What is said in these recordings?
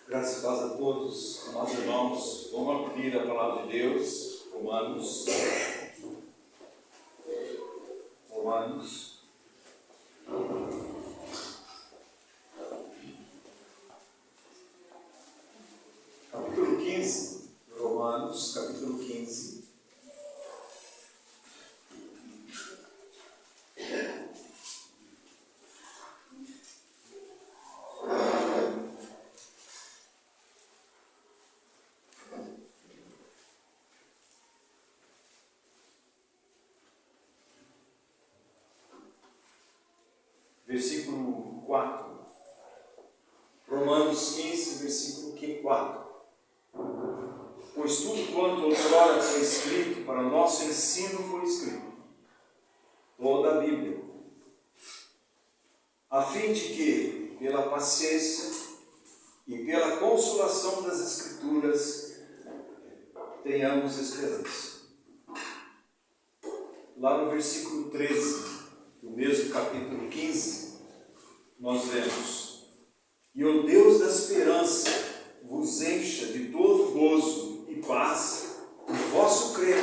Graças e paz a todos, amados irmãos. Vamos abrir a palavra de Deus, Romanos. Capítulo 15, Romanos, capítulo 15. Versículo 4. Romanos 15, versículo 4. Pois tudo quanto outrora foi escrito para nosso ensino foi escrito, toda a Bíblia, a fim de que, pela paciência e pela consolação das Escrituras, tenhamos esperança. Lá no versículo 13, do mesmo capítulo 15, nós vemos: e o Deus da esperança vos encha de todo gozo e paz no vosso crer,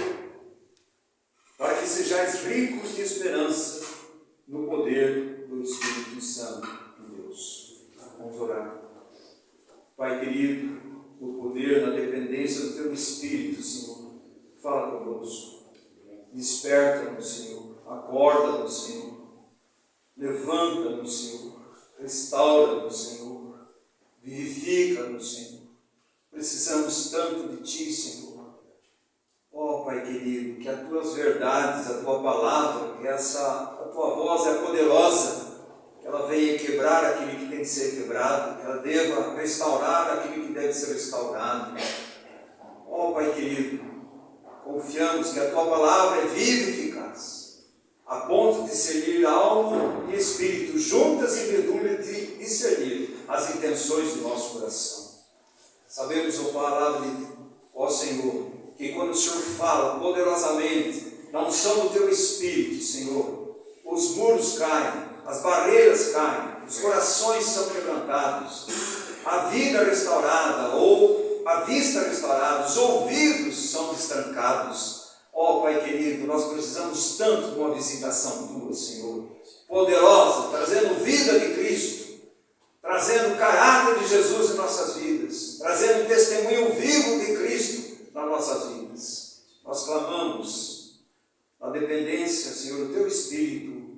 para que sejais ricos de esperança no poder do Espírito Santo de Deus. Vamos orar. Pai querido, no poder, na dependência do Teu Espírito, Senhor, fala conosco. Desperta-nos, Senhor. Acorda-nos, Senhor. Levanta-nos, Senhor. Restaura-nos, Senhor. Vivifica-nos, Senhor. Precisamos tanto de Ti, Senhor. Ó Pai querido, que as Tuas verdades, a Tua palavra, que a Tua voz é poderosa, que ela venha quebrar aquilo que tem que ser quebrado, que ela deva restaurar aquilo que deve ser restaurado. Ó Pai querido, confiamos que a Tua palavra é viva e eficaz, a ponto de discernir alma e espírito, juntas e medula de discernir as intenções do nosso coração. Sabemos, ó Senhor, que quando o Senhor fala poderosamente, na unção do Teu Espírito, Senhor, os muros caem, as barreiras caem, os corações são quebrantados, a vida restaurada, ou a vista restaurada, os ouvidos são destrancados. Ó Pai querido, nós precisamos tanto de uma visitação Tua, Senhor, poderosa, trazendo vida de Cristo, trazendo o caráter de Jesus em nossas vidas, trazendo o testemunho vivo de Cristo nas nossas vidas. Nós clamamos a dependência, Senhor, do Teu Espírito,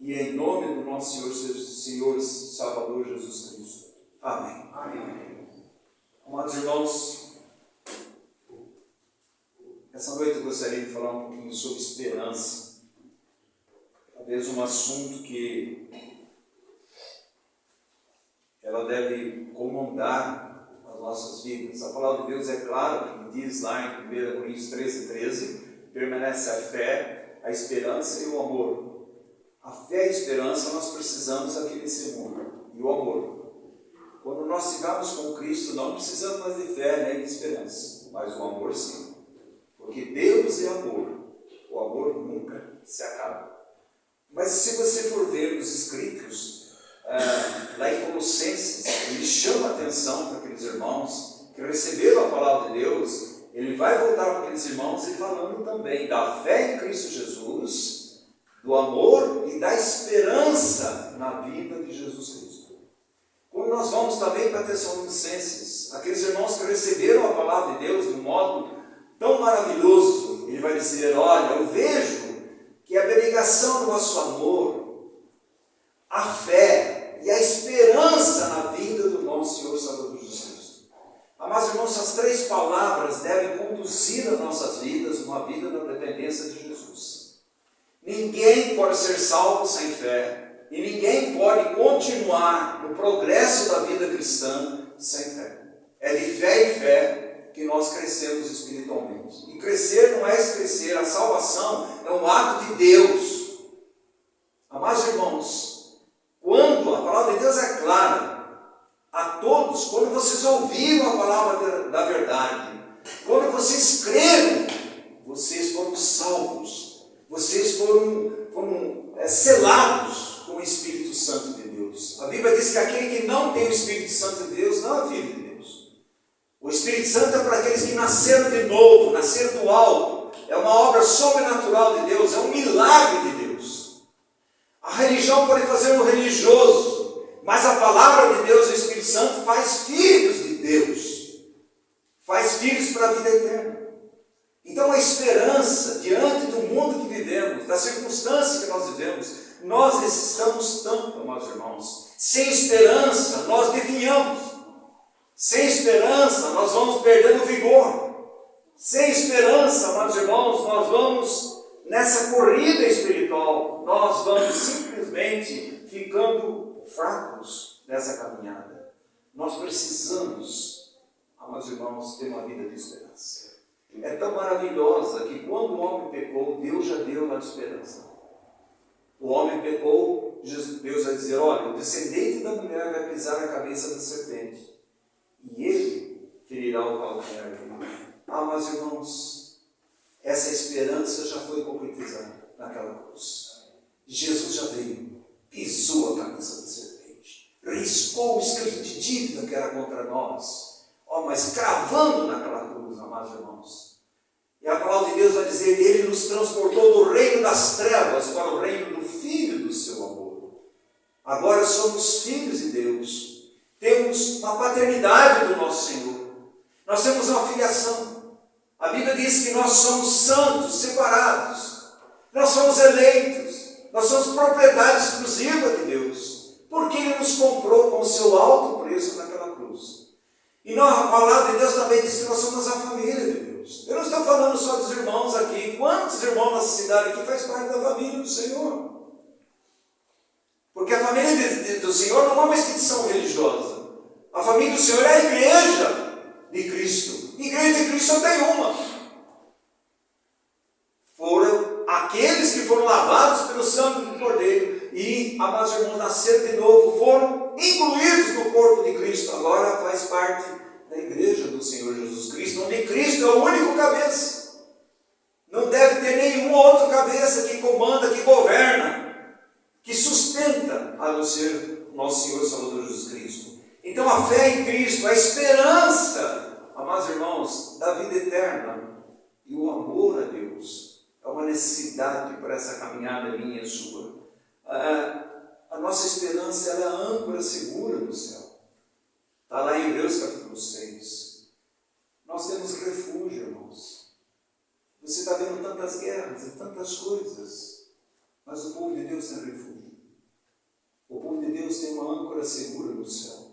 e em nome do nosso Senhor Salvador Jesus Cristo. Amém. Amém. Amados irmãos, essa noite eu gostaria de falar um pouquinho sobre esperança. Talvez um assunto que ela deve comandar as nossas vidas. A palavra de Deus é clara, que diz lá em 1 Coríntios 13, permanece a fé, a esperança e o amor. A fé e a esperança nós precisamos aqui nesse mundo, e o amor. Quando nós estivermos com Cristo, não precisamos mais de fé nem de esperança, mas o amor sim. Porque Deus é amor, o amor nunca se acaba. Mas se você for ver os escritos, lá em Colossenses, ele chama a atenção para aqueles irmãos que receberam a palavra de Deus. Ele vai voltar para aqueles irmãos e falando também da fé em Cristo Jesus, do amor e da esperança na vida de Jesus Cristo. Quando nós vamos também para Tessalonicenses, aqueles irmãos que receberam a palavra de Deus de um modo tão maravilhoso, ele vai dizer: olha, eu vejo que a abnegação do vosso amor, a fé e a esperança na vida do nosso Senhor Salvador Jesus Cristo. Amados irmãos, essas três palavras devem conduzir as nossas vidas, uma vida na dependência de Jesus. Ninguém pode ser salvo sem fé, e ninguém pode continuar no progresso da vida cristã sem fé. É de fé em fé que nós crescemos espiritualmente. E crescer não é crescer, a salvação é um ato de Deus. Amados irmãos, quando a palavra de Deus é clara a todos, quando vocês ouviram a palavra da verdade, quando vocês creram, vocês foram salvos. Vocês foram selados com o Espírito Santo de Deus. A Bíblia diz que aquele que não tem o Espírito Santo de Deus não é filho de Deus. Santo é para aqueles que nasceram de novo, nasceram do alto. É uma obra sobrenatural de Deus, é um milagre de Deus. A religião pode fazer um religioso, mas a palavra de Deus, o Espírito Santo, faz filhos de Deus, faz filhos para a vida eterna. Então a esperança diante do mundo que vivemos, da circunstância que nós vivemos, nós necessitamos tanto, amados irmãos. Sem esperança nós definhamos, sem esperança nós vamos perdendo vigor, sem esperança, amados irmãos, nós vamos nessa corrida espiritual, nós vamos simplesmente ficando fracos nessa caminhada. Nós precisamos, amados irmãos, ter uma vida de esperança. É tão maravilhosa que quando o homem pecou, Deus já deu a esperança. O homem pecou, Deus vai dizer, olha, o descendente da mulher vai pisar a cabeça da serpente, e ele ferirá o calcanhar dele. Ah, meus irmãos, essa esperança já foi concretizada naquela cruz. Jesus já veio, pisou a cabeça da serpente, riscou o escrito de dívida que era contra nós, mas cravando naquela cruz, amados irmãos. E a palavra de Deus vai dizer, ele nos transportou do reino das trevas para o reino do Filho do seu amor. Agora somos filhos de Deus, temos uma paternidade do nosso Senhor, nós temos uma filiação. A Bíblia diz que nós somos santos, separados, nós somos eleitos, nós somos propriedade exclusiva de Deus, porque Ele nos comprou com o seu alto preço naquela cruz. E a palavra de Deus também diz que nós somos a família de Deus. Eu não estou falando só dos irmãos aqui. Quantos irmãos nessa cidade aqui faz parte da família do Senhor? Porque a família do Senhor não é uma instituição religiosa. A família do Senhor é a igreja de Cristo. Igreja de Cristo só tem uma. Foram aqueles que foram lavados pelo sangue do Cordeiro e, amados irmãos, nasceram de novo, foram incluídos no corpo de Cristo. Agora faz parte da igreja do Senhor Jesus Cristo, onde Cristo é o único cabeça. Não deve ter nenhum outro cabeça que comanda, que governa, que sustenta, a não ser o nosso Senhor e Salvador Jesus Cristo. Então a fé em Cristo, a esperança, amados irmãos, da vida eterna e o amor a Deus é uma necessidade para essa caminhada minha e sua. A nossa esperança ela é a âncora segura do céu. Está lá em Hebreus capítulo 6. Nós temos refúgio, irmãos. Você está vendo tantas guerras e tantas coisas, mas o povo de Deus tem refúgio. O povo de Deus tem uma âncora segura no céu.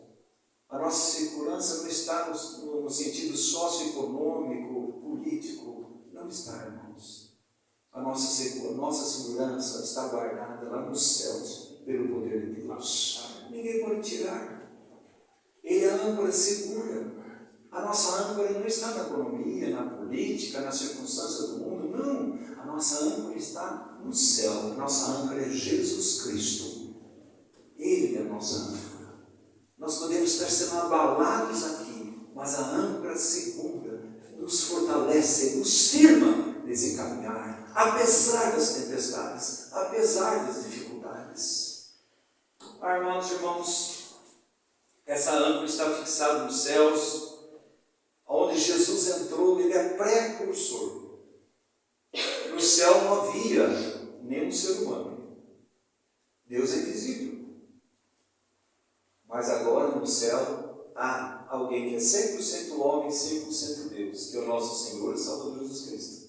A nossa segurança não está no sentido socioeconômico, político. Não está, irmãos. A nossa segurança está guardada lá nos céus pelo poder de Deus. Ninguém pode tirar. Ele é a âncora segura. A nossa âncora não está na economia, na política, nas circunstâncias do mundo. Não. A nossa âncora está no céu. A nossa âncora é Jesus Cristo. Ele é a nossa âncora. Nós podemos estar sendo abalados aqui, mas a âncora segura nos fortalece, nos firma nesse caminhar, apesar das tempestades, apesar das dificuldades. Amados irmãos, essa âncora está fixada nos céus, onde Jesus entrou, ele é precursor. No céu não havia nenhum ser humano. Deus é visível. Mas agora no céu há alguém que é 100% homem e 100% Deus, que é o nosso Senhor e Salvador Jesus Cristo.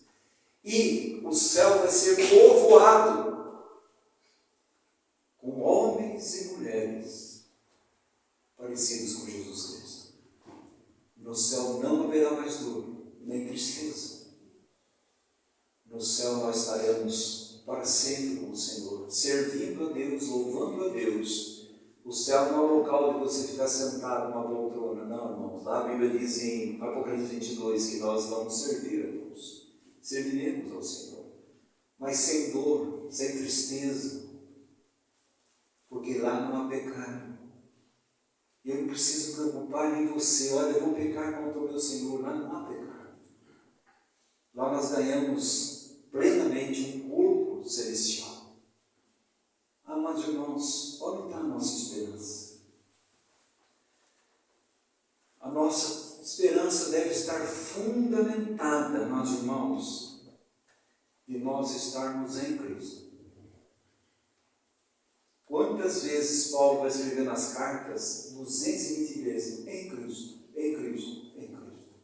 E o céu vai ser povoado com homens e mulheres parecidos com Jesus Cristo. No céu não haverá mais dor, nem tristeza. No céu nós estaremos para sempre com o Senhor, servindo a Deus, louvando a Deus. O céu não é um local de você ficar sentado numa poltrona, não, irmãos. Lá a Bíblia diz em Apocalipse 22 que nós vamos servir a Deus. Serviremos ao Senhor, mas sem dor, sem tristeza, porque lá não há pecado. Eu não preciso preocupar nem você, olha, eu vou pecar contra o meu Senhor, lá não há pecado. Lá nós ganhamos plenamente um corpo celestial. Amados irmãos, onde está a nossa esperança? A nossa esperança deve estar estar fundamentada, meus irmãos, de nós estarmos em Cristo. Quantas vezes Paulo vai escrever nas cartas? 220 vezes, em Cristo, em Cristo, em Cristo.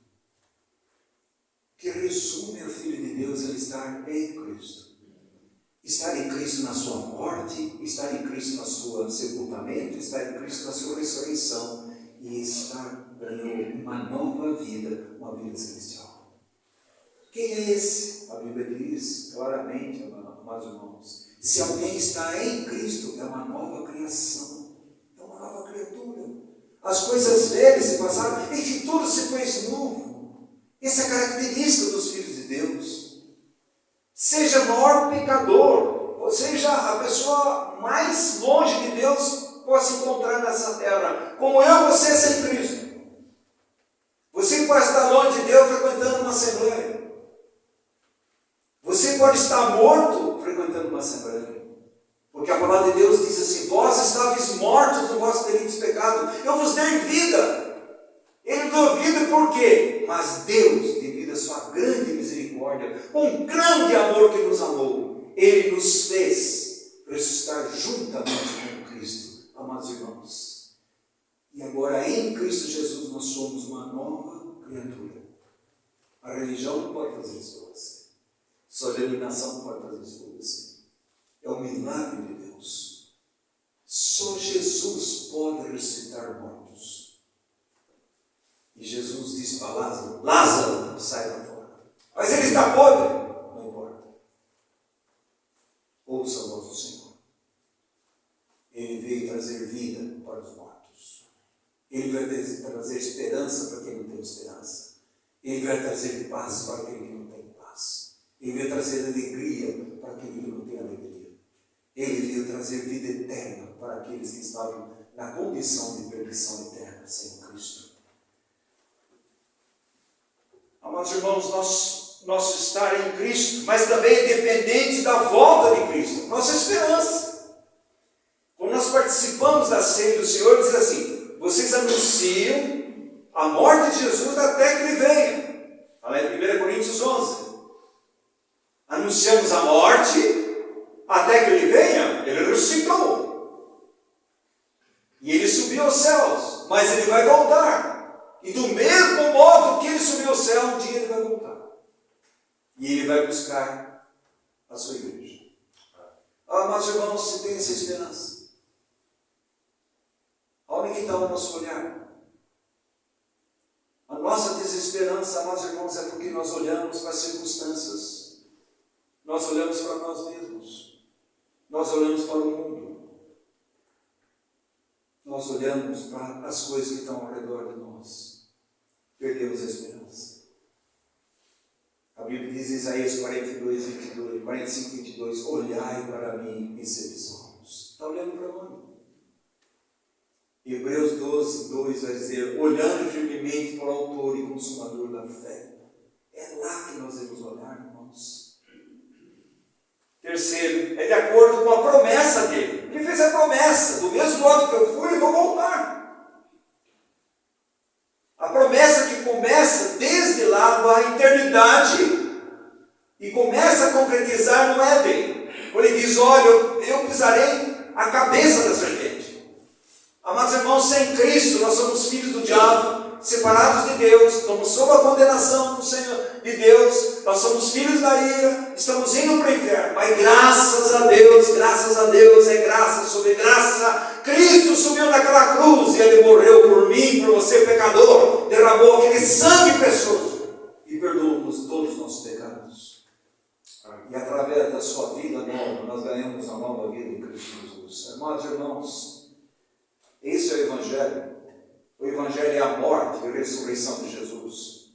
Que resume o Filho de Deus ele estar em Cristo. Estar em Cristo na sua morte, estar em Cristo no seu sepultamento, estar em Cristo na sua ressurreição e estar ganhando uma nova vida, uma vida celestial. Quem é esse? A Bíblia diz claramente, amados irmãos, se alguém está em Cristo, é uma nova criação, é uma nova criatura. As coisas velhas se passaram e que tudo se fez novo. Essa é a característica dos filhos de Deus. Seja o maior pecador, ou seja a pessoa mais longe de Deus possa encontrar nessa terra, como eu e você sem Cristo. Você pode estar longe de Deus frequentando uma assembleia. Você pode estar morto frequentando uma assembleia. Porque a palavra de Deus diz assim: vós estáveis mortos no vosso delitos e pecado, eu vos dei vida. Ele deu vida por quê? Mas Deus, devido à sua grande misericórdia, com grande amor que nos amou, Ele nos fez ressuscitar juntamente com Cristo, amados irmãos. E agora em Cristo Jesus nós somos uma nova criatura. A religião não pode fazer isso para você. Sua denominação não pode fazer isso para você. É um milagre de Deus. Só Jesus pode ressuscitar mortos. E Jesus disse para Lázaro: Lázaro, sai para fora. Mas ele está podre. Não importa. Ouça a voz do Senhor. Ele veio trazer vida para os mortos. Ele vai trazer esperança para quem não tem esperança. Ele vai trazer paz para aquele que não tem paz. Ele veio trazer alegria para aquele que não tem alegria. Ele veio trazer vida eterna para aqueles que estavam na condição de perdição eterna sem Cristo. Amados irmãos, nosso estar em Cristo, mas também é dependente da volta de Cristo, nossa esperança. Quando nós participamos da ceia do Senhor, diz assim: vocês anunciam a morte de Jesus até que Ele venha. Fala em 1 Coríntios 11. Anunciamos a morte até que Ele venha. Ele ressuscitou. E Ele subiu aos céus, mas Ele vai voltar. E do mesmo modo que Ele subiu ao céu, um dia Ele vai voltar. E Ele vai buscar a sua igreja. Mas irmãos, se tem essa esperança, onde que está o nosso olhar? A nossa desesperança, amados irmãos, é porque nós olhamos para as circunstâncias. Nós olhamos para nós mesmos. Nós olhamos para o mundo. Nós olhamos para as coisas que estão ao redor de nós. Perdemos a esperança. A Bíblia diz em Isaías 45, 22, olhai para mim e sede sãos. Está olhando para onde? Hebreus 12, 2 vai dizer: olhando firmemente para o autor e consumador da fé. É lá que nós devemos olhar, irmãos. Terceiro, é de acordo com a promessa dele. Ele fez a promessa: do mesmo modo que eu fui, eu vou voltar. A promessa que começa desde lá da eternidade e começa a concretizar no Éden. Quando ele diz: olha, eu pisarei a cabeça da serpente. Amados irmãos, sem Cristo nós somos filhos do diabo, separados de Deus, estamos sob a condenação do Senhor de Deus, nós somos filhos da ira, estamos indo para o inferno. Mas graças a Deus, é graça sobre graça. Cristo subiu naquela cruz e Ele morreu por mim, por você pecador, derramou aquele sangue precioso e perdoou-nos todos os nossos pecados. E através da sua vida nova, nós ganhamos a nova vida em Cristo Jesus. Amados irmãos, esse é o Evangelho. O Evangelho é a morte e a ressurreição de Jesus.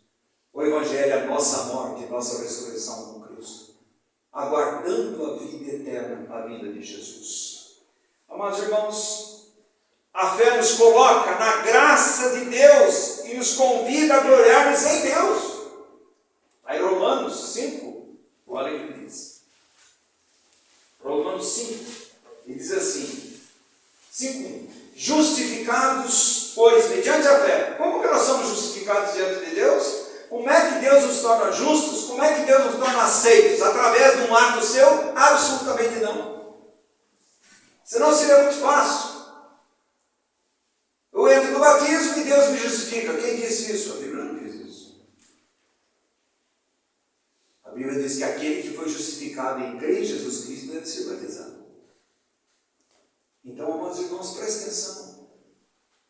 O Evangelho é a nossa morte e nossa ressurreição com Cristo, aguardando a vida eterna, a vinda de Jesus. Amados irmãos, a fé nos coloca na graça de Deus e nos convida a gloriarmos em Deus. Aí Romanos 5, olha o que ele diz. Romanos 5, ele diz assim, 5:1. Justificados, pois, mediante a fé. Como que nós somos justificados diante de Deus? justos, como é que Deus nos torna aceitos? Através de um ato seu? Absolutamente não. Senão seria muito fácil. Eu entro no batismo e Deus me justifica. Quem disse isso? A Bíblia não diz isso. A Bíblia diz que aquele que foi justificado em crer em Jesus Cristo deve ser batizado. Então, amados irmãos, prestem atenção.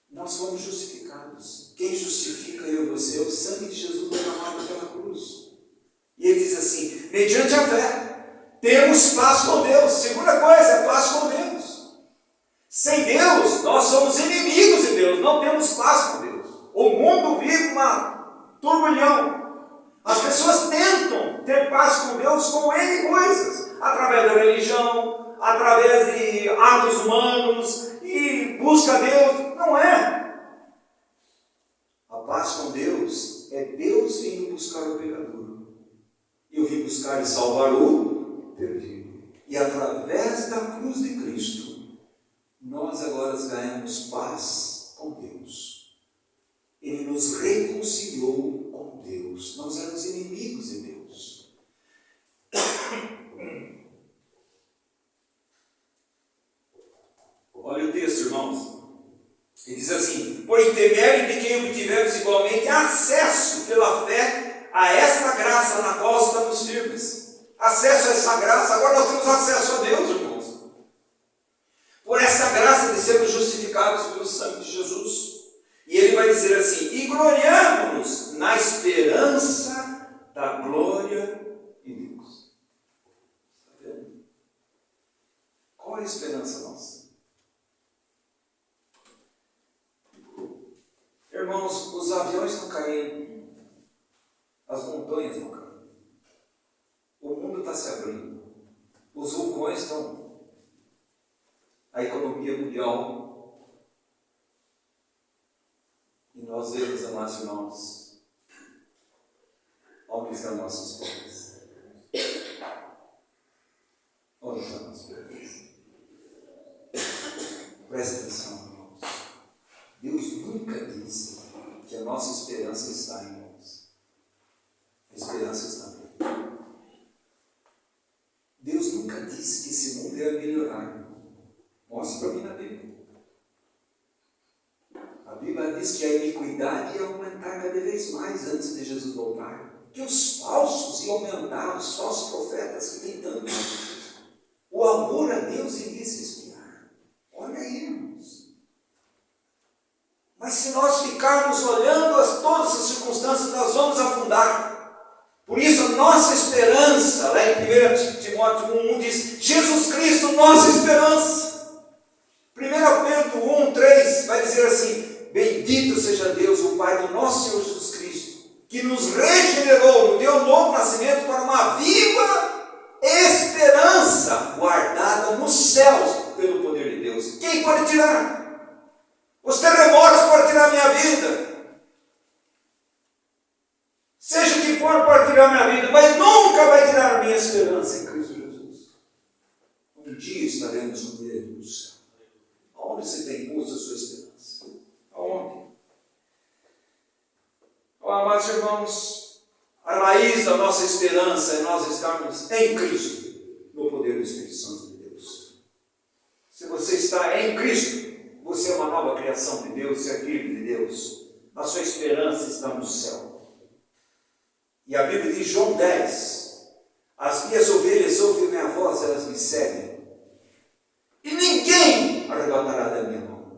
Nós fomos justificados. Quem justifica eu e você é o sangue de Jesus derramado pela cruz. E ele diz assim, mediante a fé, temos paz com Deus. Segunda coisa, é paz com Deus. Sem Deus, nós somos inimigos de Deus, não temos paz com Deus. O mundo vive uma turbilhão. As pessoas tentam ter paz com Deus com N coisas, através da religião, através de atos humanos, e busca Deus. Não é. A paz com Deus é Deus vindo buscar o pecador. Eu vim buscar e salvar o perdido. E através da cruz de Cristo, nós agora ganhamos paz com Deus. Ele nos reconciliou com Deus. Nós éramos inimigos de Deus. Olha o texto, irmãos. Ele diz assim, por intermédio de quem obtivemos igualmente acesso pela fé a esta graça na qual estamos firmes. Acesso a essa graça, agora nós temos acesso a Deus, irmãos. Por essa graça de sermos justificados pelo sangue de Jesus. E ele vai dizer assim, e gloriamo-nos na esperança da glória de Deus. Está vendo? Qual é a esperança nossa? Irmãos, os aviões não caíram, as montanhas não caíram, o mundo está se abrindo, os vulcões estão, a economia mundial, e nós vemos, amados irmãos, onde estão nossos pés? Onde estão nossos pés? Presta atenção, irmãos. Deus nunca disse que a nossa esperança está em nós. A esperança está nele. Deus nunca disse que esse mundo ia melhorar. Mostre para mim na Bíblia. A Bíblia diz que a iniquidade ia aumentar cada vez mais antes de Jesus voltar. Que os falsos iam aumentar, os falsos profetas que tem tanto. O amor a Deus iria se esfriar. Olha aí, irmãos. Mas se nós ficarmos olhando todas as circunstâncias, nós vamos afundar. Por isso, a nossa esperança, lá em 1 Timóteo 1 diz, Jesus Cristo, nossa esperança. 1 Pedro 1:3 vai dizer assim, bendito seja Deus, o Pai do nosso Senhor Jesus Cristo, que nos regenerou, nos deu um novo nascimento para uma viva esperança, guardada nos céus pelo poder de Deus. Quem pode tirar? Os terremotos podem tirar minha vida. Seja o que for, pode tirar minha vida, mas nunca vai tirar a minha esperança em Cristo Jesus. Um dia estaremos com Ele no céu. Aonde você tem posto a sua esperança? Aonde? Oh, amados irmãos, a raiz da nossa esperança é nós estarmos em Cristo, no poder do Espírito Santo de Deus. Se você está em Cristo, você é uma nova criação de Deus, você é filho de Deus. A sua esperança está no céu. E a Bíblia diz, João 10, as minhas ovelhas ouvem minha voz, elas me seguem. E ninguém arrebatará da minha mão.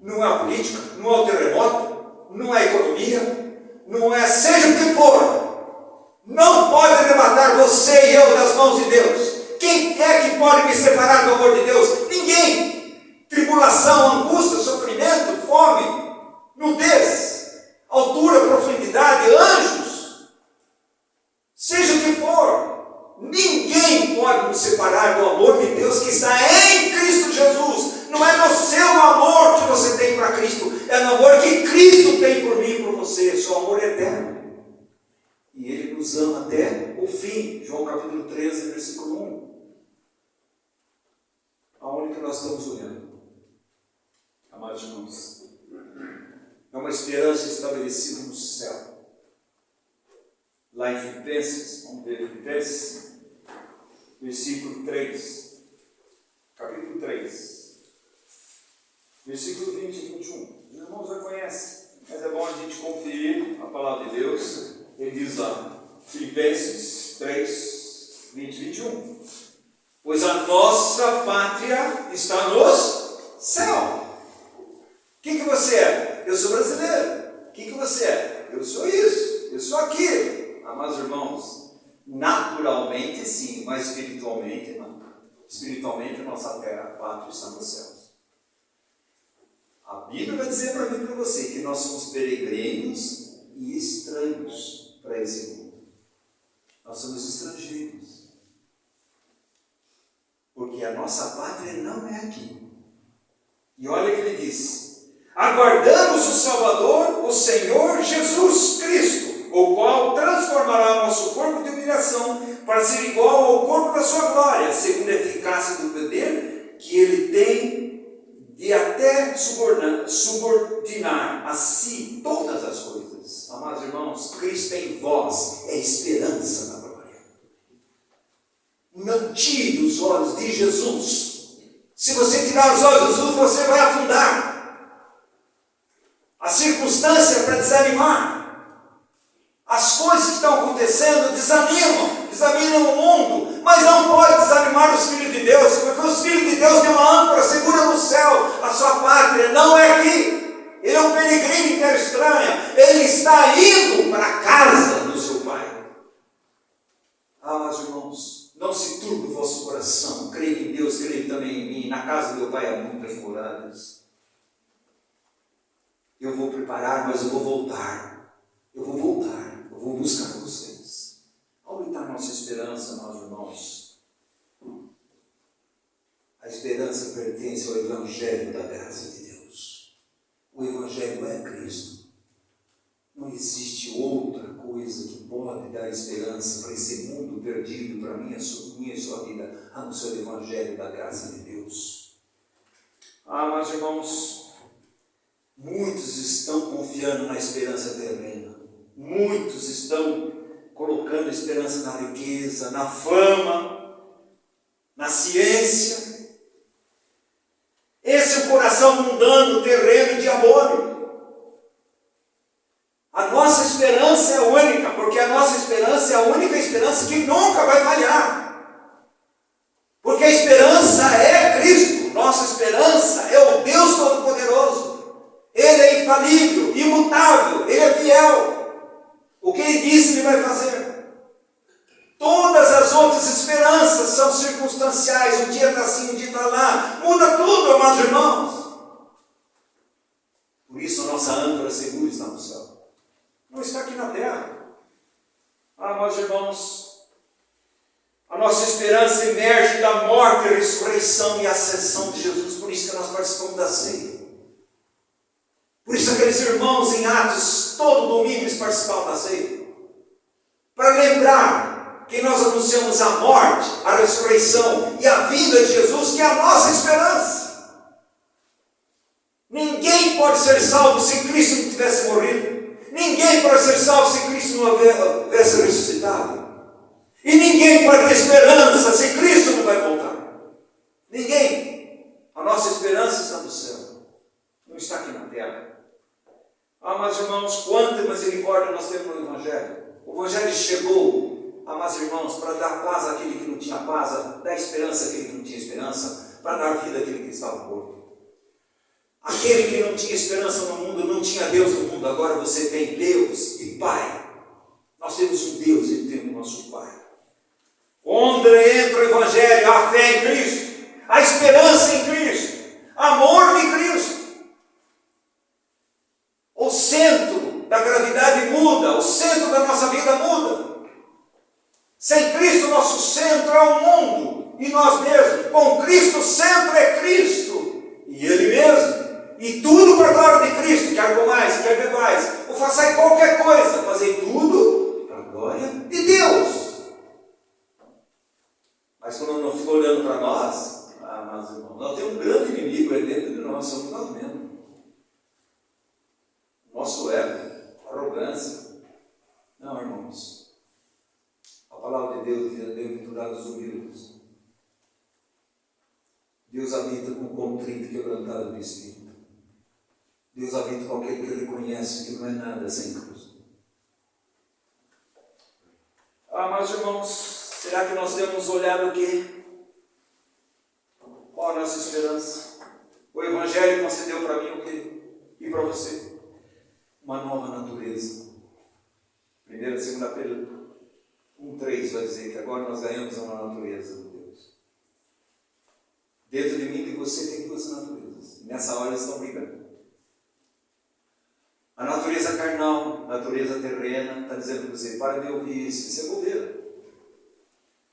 Não é a política, não é o terremoto, não é a economia, não é seja o que for. Não pode arrebatar você e eu das mãos de Deus. Quem é que pode me separar do amor de Deus? Ninguém. Tribulação, angústia, sofrimento, fome, nudez, altura, profundidade, anjos, seja o que for, ninguém pode nos separar do amor de Deus que está em Cristo Jesus. Não é no seu amor que você tem para Cristo, é no amor que Cristo tem por mim e por você. Seu amor é eterno. E Ele nos ama até o fim. João capítulo 13, versículo 1. Aonde que nós estamos olhando? Amados irmãos, é uma esperança estabelecida no céu. lá em Filipenses, vamos ver Filipenses, versículo 3, capítulo 3, versículo 20 e 21. Os irmãos já conhecem, mas é bom a gente conferir a palavra de Deus. Ele diz lá, Filipenses 3, 20 e 21. Pois a nossa pátria está nos céus. O que você é? Eu sou brasileiro. O que você é? Eu sou isso, eu sou aquilo. Amados irmãos, naturalmente sim, mas espiritualmente não. Espiritualmente a nossa terra, a pátria está nos céus. A Bíblia vai dizer para mim e para você que nós somos peregrinos e estranhos para esse mundo. Nós somos estrangeiros. Porque a nossa pátria não é aqui. E olha o que ele diz: aguardamos o Salvador, o Senhor Jesus Cristo, o qual transformará o nosso corpo de humilhação para ser igual ao corpo da sua glória, segundo a eficácia do poder que ele tem de até subordinar a si todas as coisas. Amados irmãos, Cristo em vós é esperança da glória. Não tire os olhos de Jesus. Se você tirar os olhos de Jesus, você vai afundar. A circunstância é para desanimar. As coisas que estão acontecendo desanimam o mundo, mas não pode desanimar os filhos de Deus, porque os filhos de Deus têm uma âncora segura no céu. A sua pátria não é aqui. Ele é um peregrino em terra estranha. Ele está indo para a casa do seu pai. Ah, meus irmãos, não se turbe o vosso coração. Creio em Deus, creio também em mim. Na casa do meu pai há muitas moradas. Eu vou preparar, mas eu vou voltar. Eu vou buscar vocês. Onde está a nossa esperança, meus irmãos? A esperança pertence ao Evangelho da graça de Deus. O Evangelho é Cristo. Não existe outra coisa que pode dar esperança para esse mundo perdido, para minha e sua vida, a não ser o Evangelho da graça de Deus. Ah, meus irmãos, muitos estão confiando na esperança terrena. Muitos estão colocando esperança na riqueza, na fama, na ciência. Esse é o coração mundano, terreno e diabólico. A nossa esperança é única, porque a nossa esperança é a única esperança que nunca vai falhar. Porque a esperança é Cristo. Nossa esperança é o Deus Todo-Poderoso. Ele é infalível, imutável, Ele é fiel. O que Ele disse, Ele vai fazer. Todas as outras esperanças são circunstanciais. Um dia está assim, um dia está lá. Muda tudo, amados irmãos. Por isso a nossa âncora segura está no céu. Não está aqui na terra. Ah, meus irmãos, a nossa esperança emerge da morte, a ressurreição e a ascensão de Jesus. Por isso que nós participamos da ceia. Por isso aqueles irmãos em Atos, todo domingo eles participavam da ceia. Para lembrar que nós anunciamos a morte, a ressurreição e a vida de Jesus, que é a nossa esperança. Ninguém pode ser salvo se Cristo não tivesse morrido. Ninguém pode ser salvo se Cristo não houvesse ressuscitado. E ninguém pode ter esperança se Cristo não vai voltar. Ninguém. A nossa esperança está no céu. Não está aqui na terra. Ah, meus irmãos, quanta misericórdia nós temos no Evangelho. O Evangelho chegou, amados irmãos, para dar paz àquele que não tinha paz, dar esperança àquele que não tinha esperança, para dar vida àquele que estava morto. Aquele que não tinha esperança no mundo, não tinha Deus no mundo, agora você tem Deus e Pai. Nós temos um Deus e temos o nosso Pai. Onde entra o Evangelho, a fé em Cristo, a esperança em Cristo, amor de Cristo. O centro da gravidade muda, o centro da nossa vida muda. Sem Cristo, nosso centro é o mundo e nós mesmos. Com Cristo, o centro é Cristo e Ele mesmo. E tudo para a glória de Cristo. Quer comais, quer bebais, ou façais qualquer coisa, fazei tudo para a glória de Deus. Mas quando não ficou olhando para nós, meus irmãos, nós temos um grande inimigo aí dentro de nós, somos nós mesmos. Nosso ego, arrogância. Não, irmãos. palavra de Deus diz: bem-aventurados os humildes. Deus habita com o contrito e quebrantado do espírito. Deus habita com aquele que reconhece que não é nada sem Cristo. Mas irmãos, será que nós temos olhado o quê? Qual a nossa esperança? O Evangelho concedeu para mim o quê? E para você? Uma nova natureza. 1 e 2 Pedro 1,3 vai dizer que agora nós ganhamos uma natureza de Deus. Dentro de mim e de você tem duas naturezas. Nessa hora eles estão brigando. A natureza carnal, a natureza terrena, está dizendo para você: para de ouvir isso é bobeira.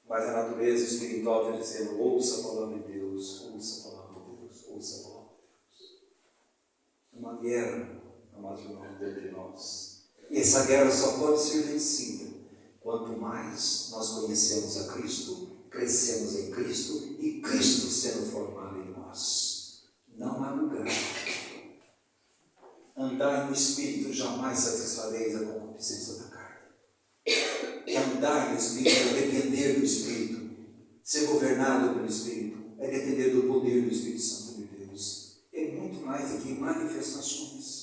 Mas a natureza espiritual está dizendo: ouça a palavra de Deus, ouça a palavra de Deus, ouça a palavra de Deus. Uma guerra, amados irmãos, dentro de nós. E essa guerra só pode ser vencida quanto mais nós conhecemos a Cristo, crescemos em Cristo e Cristo sendo formado em nós. Não há lugar. Andar no Espírito, jamais satisfareis a concupiscência da carne. Andar no Espírito é depender do Espírito. Ser governado pelo Espírito é depender do poder do Espírito Santo de Deus. É muito mais do que manifestações.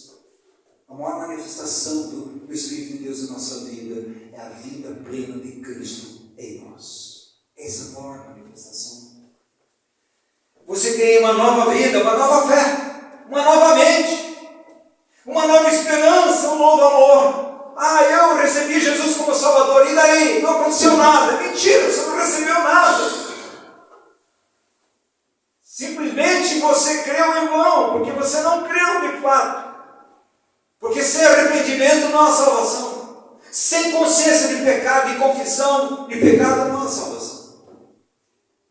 A maior manifestação do Espírito de Deus em nossa vida é a vida plena de Cristo em nós. Essa é a maior manifestação. Você tem uma nova vida, uma nova fé, uma nova mente, uma nova esperança, um novo amor. Eu recebi Jesus como Salvador, e daí? Não aconteceu nada. Mentira, você não recebeu nada. Simplesmente você creu em vão, porque você não creu de fato. Porque sem arrependimento não há salvação. Sem consciência de pecado e confissão de pecado não há salvação.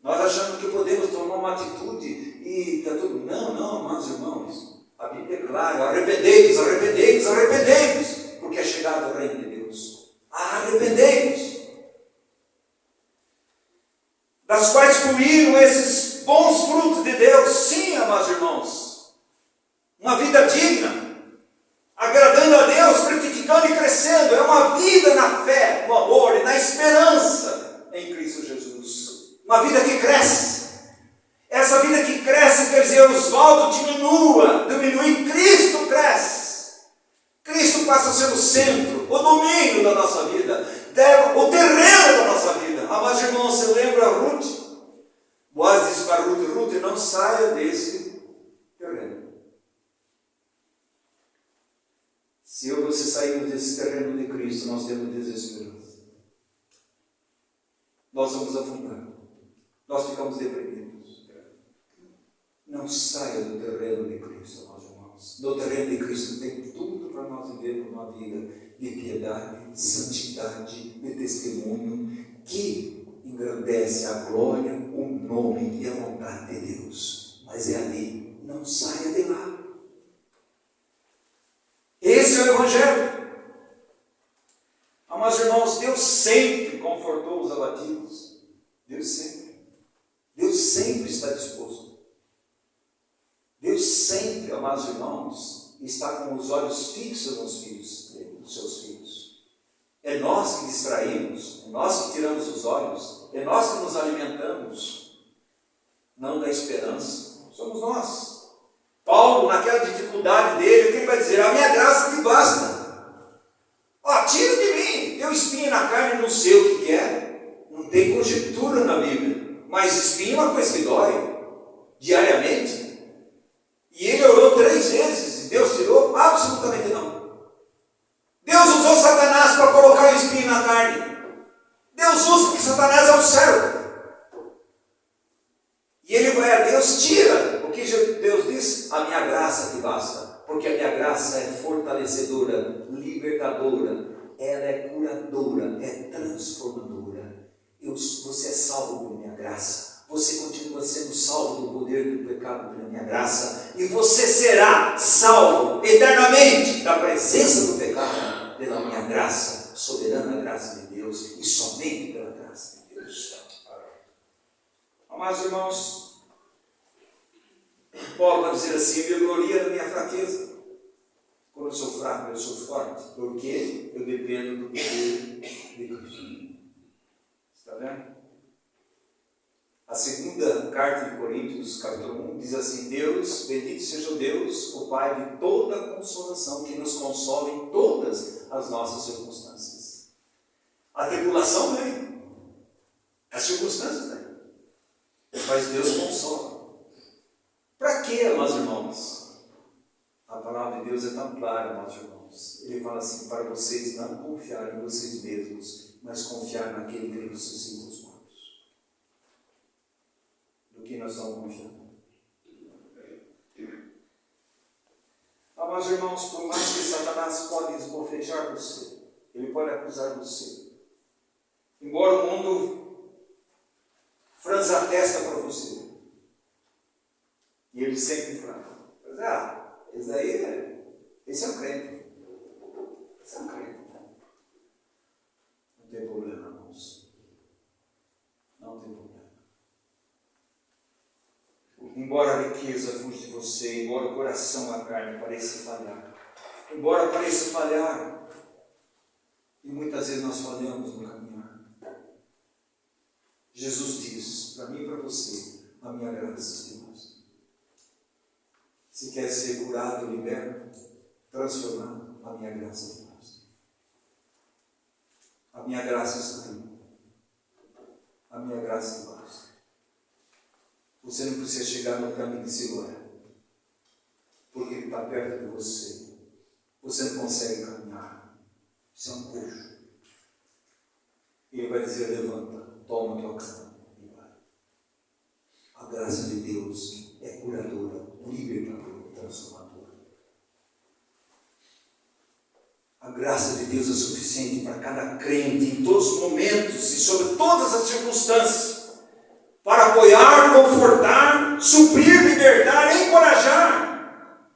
Nós achamos que podemos tomar uma atitude e está tudo. Não, amados irmãos. A Bíblia é clara: arrependei-vos, arrependei-vos, arrependei-vos, porque é chegado o reino de Deus. Arrependei-vos. Das quais fluíram esses bons frutos de Deus. Sim, amados irmãos. Uma vida digna, agradando a Deus, frutificando e crescendo. É uma vida na fé, no amor e na esperança em Cristo Jesus. Uma vida que cresce. Essa vida que cresce quer dizer: Oswaldo diminui, Cristo cresce. Cristo passa a ser o centro, o domínio da nossa vida, o terreno da nossa vida. Amados irmãos, você lembra Ruth? Boaz disse para Ruth: Ruth, não saia desse terreno. Se eu e você sairmos desse terreno de Cristo, nós temos desesperança. Nós vamos afundar. Nós ficamos deprimidos. Não saia do terreno de Cristo, amados irmãos. Do terreno de Cristo tem tudo para nós vivermos uma vida de piedade, de santidade, de testemunho, que engrandece a glória, o nome e a vontade de Deus. Mas é ali, não saia de lá. Esse é o Evangelho. Amados irmãos, Deus sempre confortou os abatidos. Deus sempre está disposto. Deus sempre, amados irmãos, está com os olhos fixos nos filhos dele, nos seus filhos. É nós que distraímos, é nós que tiramos os olhos, é nós que nos alimentamos, não da esperança, somos nós. Paulo, naquela dificuldade dele, o que ele vai dizer? A minha graça te basta. Tira de mim, eu espinho na carne, não sei o que é. Não tem conjectura na Bíblia, mas espinho é uma coisa que dói, diariamente. E ele orou 3 vezes, e Deus tirou? Absolutamente não. Deus usou Satanás para colocar o espinho na carne. Deus usa porque Satanás é o servo. E ele vai a Deus: tira. O que Deus diz? A minha graça te basta. Porque a minha graça é fortalecedora, libertadora, ela é curadora, é transformadora. Você é salvo por minha graça. Você continua sendo salvo do poder do pecado pela minha graça. E você será salvo eternamente da presença do pecado pela minha graça, soberana graça de Deus, e somente pela graça de Deus. Amados irmãos, Paulo vai dizer assim: eu gloria na minha fraqueza. Quando eu sou fraco, eu sou forte, porque eu dependo do poder de Cristo. vendo? A segunda carta de Coríntios, capítulo 1, diz assim: Deus, bendito seja o Deus, o Pai de toda consolação, que nos console em todas as nossas circunstâncias. A tribulação vem, as circunstâncias vêm, mas Deus consola. Para quê, amados irmãos? A palavra de Deus é tão clara, amados irmãos. Ele fala assim: para vocês não confiarem em vocês mesmos, mas confiar naquele que ressuscita os mortos. Do que nós estamos confiando? Amados irmãos, por mais que Satanás pode esbofetear você, ele pode acusar você, embora o mundo franza a testa para você, e ele sempre fala: esse é um crente. Esse é um crente. Não tem problema, irmãos. Não tem problema. Embora a riqueza fuja de você, embora o coração, a carne pareça falhar, e muitas vezes nós falhamos no caminhar, Jesus diz para mim e para você: a minha graça te basta. Se quer ser curado, liberto, transformado, a minha graça te basta. A minha graça está aí. A minha graça te basta. Você não precisa chegar no caminho de Siloé, porque ele está perto de você. Você não consegue caminhar. Isso é um coxo. Ele vai dizer: levanta, toma tua cama e vai. A graça de Deus é curadora, libertadora, transformadora. A graça de Deus é suficiente para cada crente, em todos os momentos e sobre todas as circunstâncias, para apoiar, confortar, suprir, libertar, encorajar,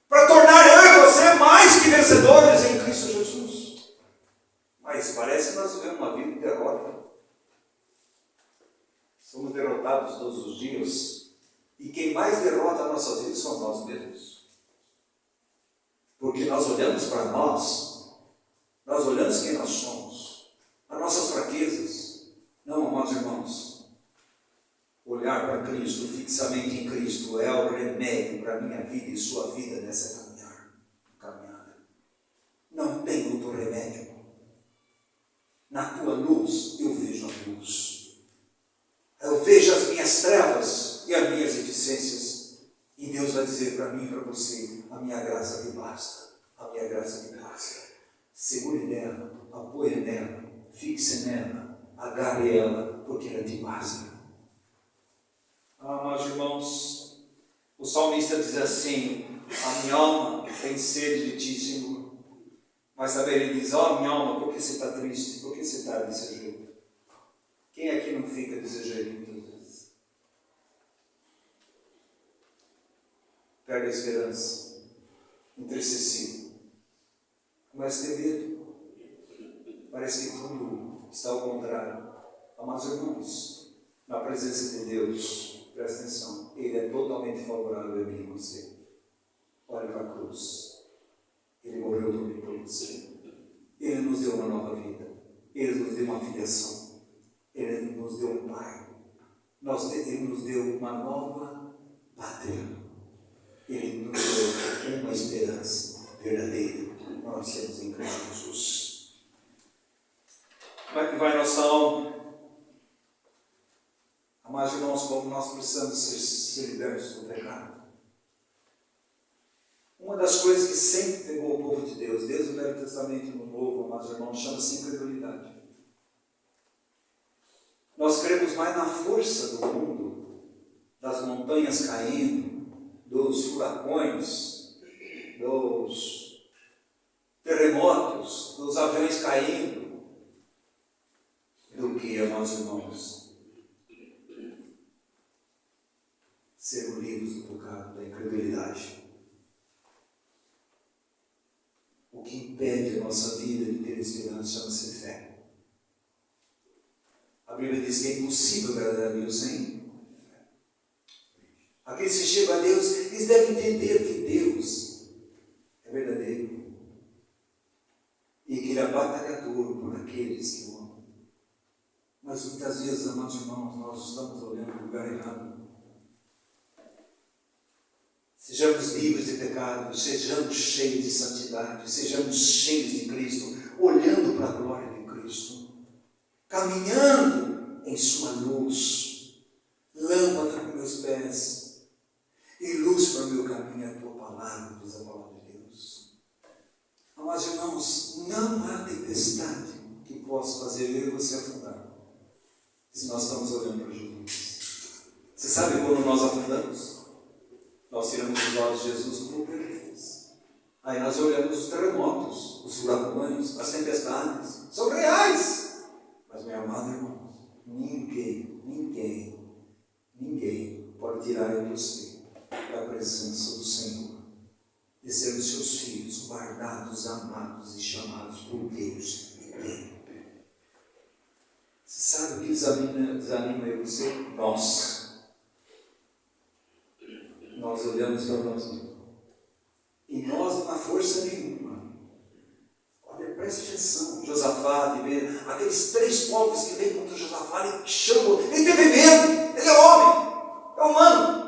para tornar eu e você mais que vencedores em Cristo Jesus. Mas parece que nós vivemos uma vida de derrota. Somos derrotados todos os dias, e quem mais derrota a nossa vida são nós mesmos. Porque nós olhamos para nós olhamos quem nós somos, as nossas fraquezas. Não, amados irmãos, olhar para Cristo, fixamente em Cristo, é o remédio para a minha vida e sua vida nessa caminhada. Não tem outro remédio. Na tua luz, eu vejo a luz. Eu vejo as minhas trevas e as minhas deficiências. E Deus vai dizer para mim e para você: a minha graça te basta. A minha graça te basta. Segure nela, apoie nela, fixe nela, agarre ela, porque ela te basta. Amados irmãos, o salmista diz assim: a minha alma tem sede de ti, Senhor. Mas também ele diz: minha alma, por que você está triste? Por que você está desse jeito? Quem aqui não fica desse jeito muitas vezes? Perde a esperança, entristecido, começa a ter medo. Parece que tudo está ao contrário. Amados irmãos, na presença de Deus, presta atenção, Ele é totalmente favorável a mim e você. Olha para a cruz. Ele morreu também por você. Ele nos deu uma nova vida. Ele nos deu uma filiação. Ele nos deu um pai. Ele nos deu uma nova pátria. Ele nos deu uma esperança verdadeira. Nós temos em Cristo Jesus. Como é que vai nossa alma? Amados irmãos, como nós precisamos ser libertos do pecado. Uma das coisas que sempre pegou o povo de Deus, desde o Velho Testamento e no Novo, amados irmãos, chama-se incredulidade. Nós cremos mais na força do mundo, das montanhas caindo, dos furacões, dos terremotos, dos aviões caindo, do que, amados irmãos, sermos livres do pecado, da incredulidade. O que impede a nossa vida de ter esperança chama-se fé. A Bíblia diz que é impossível agradar a Deus sem fé. Aqueles que chegam a Deus, eles devem entender que Deus é verdadeiro e que Ele é batalhador por aqueles que o amam. Mas Mas muitas vezes, amados irmãos, nós estamos olhando para o lugar errado. Sejamos livres de pecado, sejamos cheios de santidade, sejamos cheios de Cristo, olhando para a glória de Cristo, caminhando em sua luz, lâmpada para meus pés e luz para o meu caminho, é a tua palavra, diz a palavra de Deus. Amados irmãos, não há tempestade que possa fazer eu e você afundar, se nós estamos olhando para Jesus. Você sabe quando nós afundamos? Nós tiramos os olhos de Jesus como Pedro fez. Aí nós olhamos os terremotos, os furacões, as tempestades. São reais. Mas, meu amado irmão, ninguém pode tirar eu e você da presença do Senhor. De sermos seus filhos, guardados, amados e chamados por Deus. Ninguém. Você sabe o que desanima eu e você? Nós olhamos para nós mesmos. E nós não há força nenhuma. Olha, preste atenção. Josafá, aqueles 3 povos que vêm contra Josafá, ele chamam, ele teve medo, ele é homem, é humano.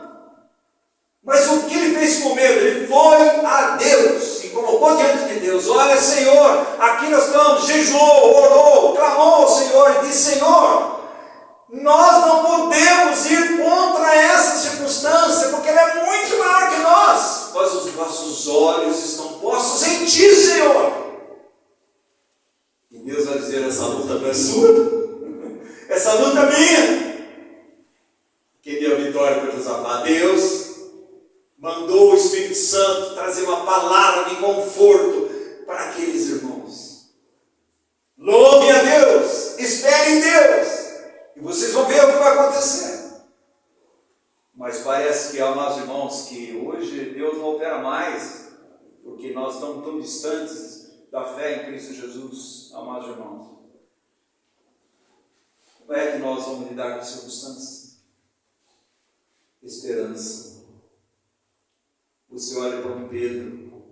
Mas o que ele fez com medo? Ele foi a Deus e colocou diante de Deus. Olha, Senhor, aqui nós estamos, jejuou, orou, clamou ao Senhor e disse: Senhor, nós não podemos ir contra essa circunstância, porque ela é muito maior que nós. Mas os nossos olhos estão postos em Ti, Senhor. E Deus vai dizer: essa luta não é sua, essa luta é minha. Quem deu a vitória para Josafá? Deus mandou o Espírito Santo trazer uma palavra de conforto para aqueles irmãos. Louve a Deus, espere em Deus. E vocês vão ver o que vai acontecer. Mas parece que, amados irmãos, que hoje Deus não opera mais, porque nós estamos tão distantes da fé em Cristo Jesus, amados irmãos. Como é que nós vamos lidar com as circunstâncias? Esperança. Você olha para um Pedro,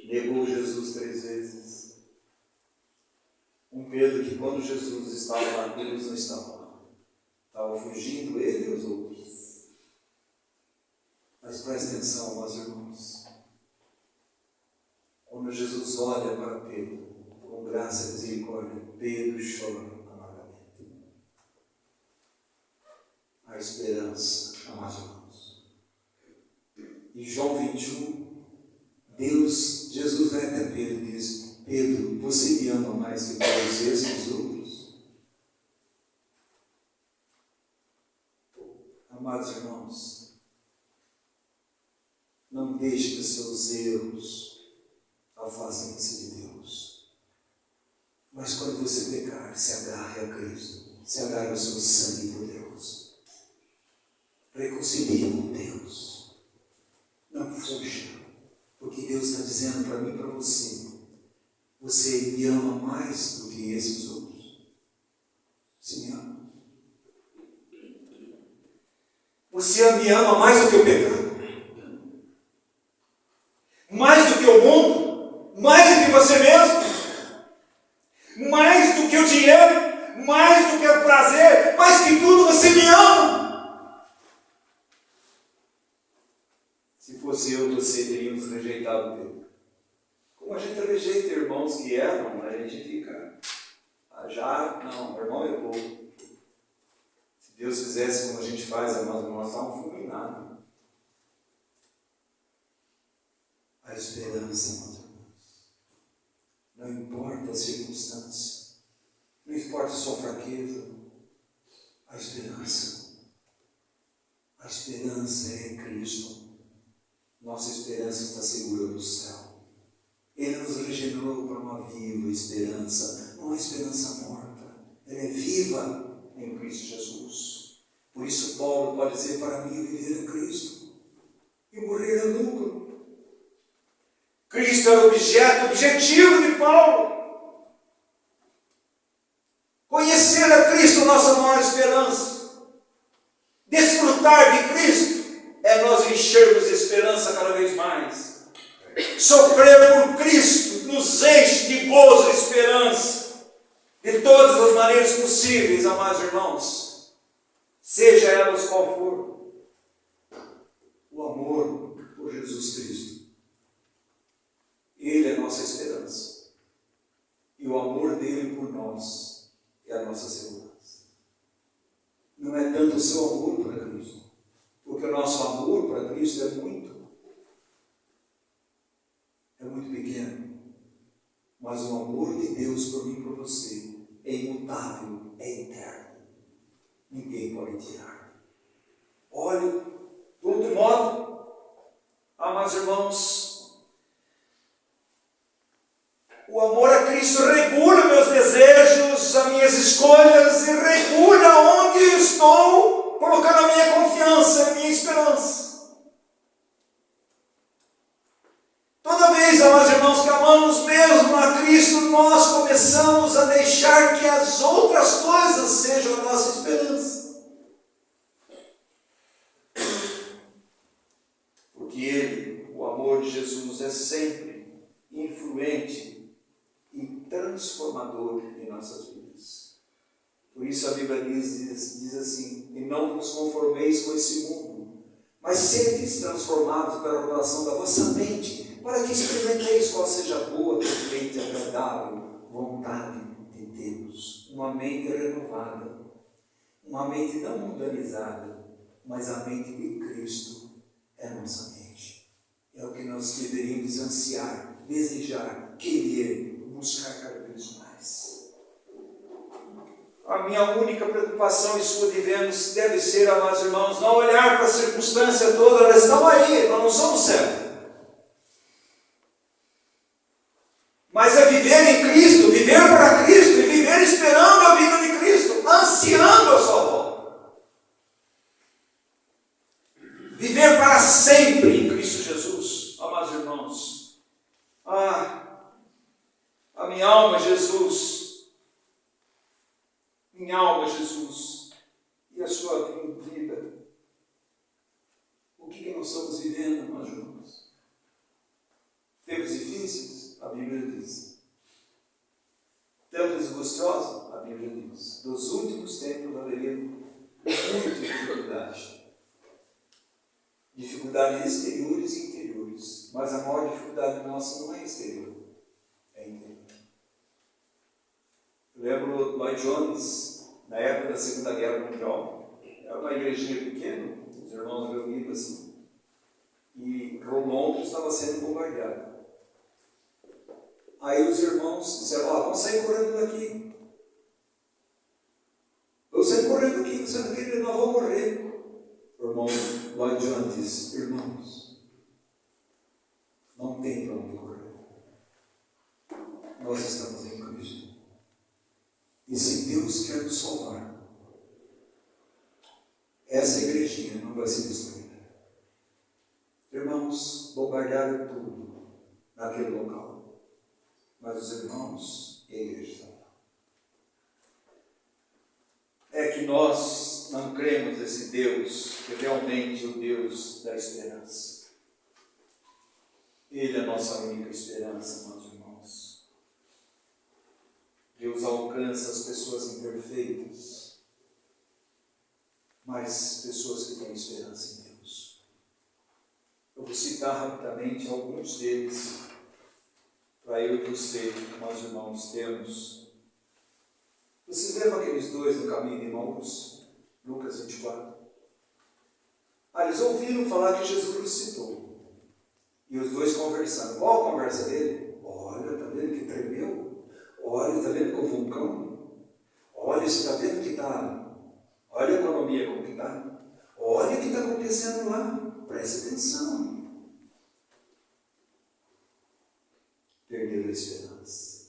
negou Jesus 3 vezes. Um Pedro que, quando Jesus estava na cruz, não estava lá. Estava fugindo ele e os outros. Mas preste atenção, meus irmãos. Quando Jesus olha para Pedro, com graça e misericórdia, Pedro chora amargamente. A esperança, amados irmãos. Em João 21, Jesus vai até Pedro e diz: Pedro, você me ama mais que todos esses outros? Amados irmãos, não deixe que os seus erros afastem-se de Deus. Mas quando você pecar, se agarre a Cristo, se agarre ao seu sangue por Deus. Reconcilie com Deus. Não fuja, porque Deus está dizendo para mim e para você: você me ama mais do que esses outros? Você me ama? Você me ama mais do que o pecado? Mais do que o mundo? Mais do que você mesmo? Mais do que o dinheiro? Mais do que o prazer? Mais que tudo, você me ama? Se fosse eu, você teríamos rejeitado Deus. Como a gente rejeita irmãos que erram, a gente fica, não, o irmão errou. Se Deus fizesse como a gente faz, nós estávamos fulminados. A esperança, meus irmãos. Não importa a circunstância, não importa a sua fraqueza, a esperança. A esperança é em Cristo. Nossa esperança está segura no céu. Ele nos regenerou para uma viva esperança, não uma esperança morta. Ela é viva em Cristo Jesus. Por isso Paulo pode dizer: para mim viver é Cristo e morrer é lucro. Cristo era o objetivo de Paulo. Conhecer a Cristo, nossa maior esperança. Desfrutar de Cristo é nós enchermos de esperança cada vez mais. Sofrer por Cristo nos enche de gozo e esperança. de todas as maneiras possíveis, amados irmãos, seja elas qual for. O amor por Jesus Cristo, Ele é a nossa esperança, e o amor dele por nós é a nossa segurança. Não é tanto o seu amor para Cristo, porque o nosso amor para Cristo é muito pequeno, mas o amor de Deus por mim e por você é imutável, é eterno. Ninguém pode tirar. Olha, de outro modo, amados irmãos, o amor a Cristo regula meus desejos, as minhas escolhas e regula onde estou colocando a minha confiança, a minha esperança. Toda vez, amados irmãos, que amamos mesmo a Cristo, nós começamos a deixar que as outras coisas sejam a nossa esperança. Porque Ele, o amor de Jesus, é sempre influente e transformador em nossas vidas. Por isso a Bíblia diz assim: e não vos conformeis com esse mundo, mas sedes transformados pela renovação da vossa mente, para que experimenteis qual seja a boa, perfeita e agradável vontade de Deus. Uma mente renovada, uma mente não mundanizada, mas a mente de Cristo é a nossa mente. É o que nós deveríamos ansiar, desejar, querer, buscar cada vez mais. A minha única preocupação e sua deve ser, amados irmãos, não olhar para a circunstância toda, elas estão aí, nós não somos cegos. Mas é viver em Cristo, viver para Cristo e viver esperando a vinda de Cristo, ansiando a sua volta. Viver para sempre em Cristo Jesus, amados irmãos. A minha alma, Jesus, e a sua vida. O que nós estamos vivendo, amados irmãos? Tempos difíceis? A Bíblia diz. Tempos angustiosos? A Bíblia diz. Dos últimos tempos haveria muita dificuldade. Dificuldades exteriores e interiores. Mas a maior dificuldade nossa não é exterior, é interior. Eu lembro Lloyd Jones, na época da Segunda Guerra Mundial, era uma igrejinha pequena, os irmãos reunidos assim, e Londres estava sendo bombardeado. Aí os irmãos disseram: vamos sair correndo daqui. Vamos sair correndo daqui, sendo que nós vamos morrer. O irmão Lloyd Jones disse: irmãos, não tem para onde correr. Nós estamos em Cristo. E se Deus quer nos salvar, essa igrejinha não vai ser destruída. Irmãos, bombardearam tudo naquele local. Mas os irmãos e a igreja estão lá. É que nós não cremos nesse Deus que realmente é o Deus da esperança. Ele é a nossa única esperança, meus irmãos. Deus alcança as pessoas imperfeitas, mas pessoas que têm esperança em Deus. Eu vou citar rapidamente alguns deles, para eu e você, nós irmãos, temos. Vocês lembram aqueles dois no caminho de Emmaus? Lucas 24. Eles ouviram falar que Jesus ressuscitou. E os dois conversando. Qual a conversa dele? Olha, está vendo que tremeu? Olha, está vendo que o vulcão? Olha, você está vendo que está... Olha a economia como que está. Olha o que está acontecendo lá. Preste atenção. Perderam a esperança.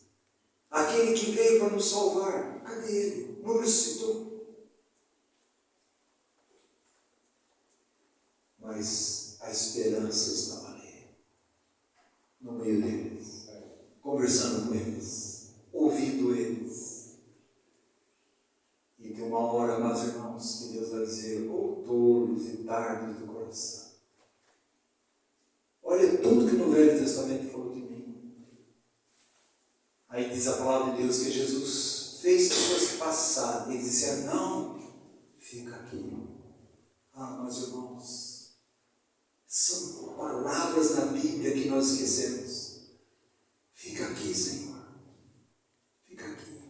Aquele que veio para nos salvar, cadê ele? Não ressuscitou. Mas a esperança estava ali, no meio deles, conversando com eles, ouvindo eles. E tem uma hora, meus irmãos, que Deus vai dizer: tolos e tardos do coração. Olha tudo que no Velho Testamento falou de mim. Aí diz a palavra de Deus que Jesus fez que fosse passado. Ele dizia, não, fica aqui. Meus irmãos, são palavras na Bíblia que nós esquecemos. Fica aqui, Senhor. Fica aqui.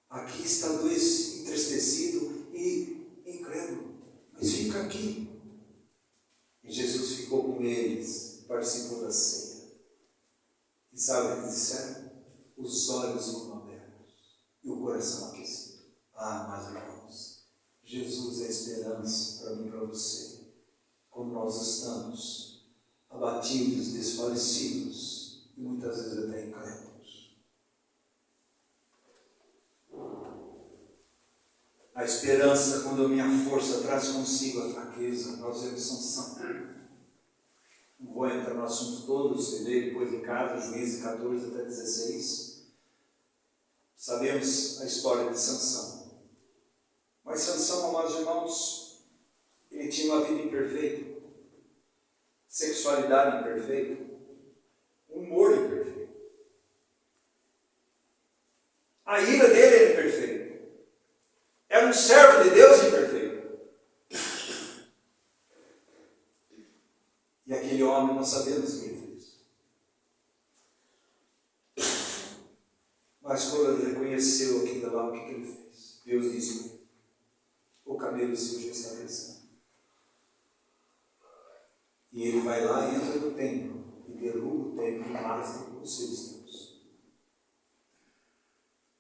Aqui está dois entristecidos e incrédulos. Mas fica aqui. E Jesus ficou com eles, participou da ceia. E sabe o que disseram? Os olhos foram abertos e o coração aquecido. Meus irmãos, Jesus é a esperança para mim e para você. Quando nós estamos abatidos, desfalecidos e muitas vezes até incrédulos. A esperança, quando a minha força traz consigo a fraqueza. Nós vemos Sansão. Não vou entrar no assunto todo, você lê depois em casa, Juízes 14 até 16. Sabemos a história de Sansão. Mas Sansão, amados irmãos, ele tinha uma vida imperfeita, sexualidade imperfeita, humor imperfeito. A ira dele era imperfeita. Era um servo de Deus imperfeito. E aquele homem, nós sabemos o que ele fez. Mas quando ele reconheceu aquilo lá, o que ele fez? Deus disse, o camelo seu já está crescendo. E ele vai lá e entra no templo, e derruba o templo e mata os filisteus.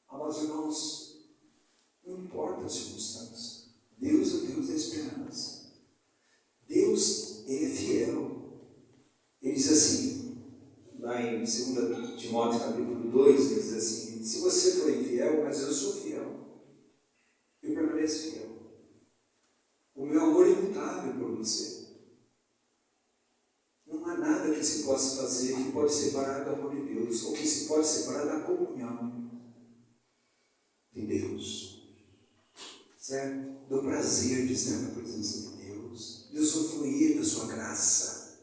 Amados irmãos, não importa a circunstância. Deus é o Deus da esperança. Deus, Ele é fiel. Ele diz assim, lá em 2 Timóteo capítulo 2, ele diz assim, se você for infiel, mas eu sou fiel. Eu permaneço fiel. O meu amor é imutável por você. Não há nada que se possa fazer que pode separar do amor de Deus, ou que se pode separar da comunhão de Deus. Certo? Do prazer de estar na presença de Deus, de usufruir da sua graça.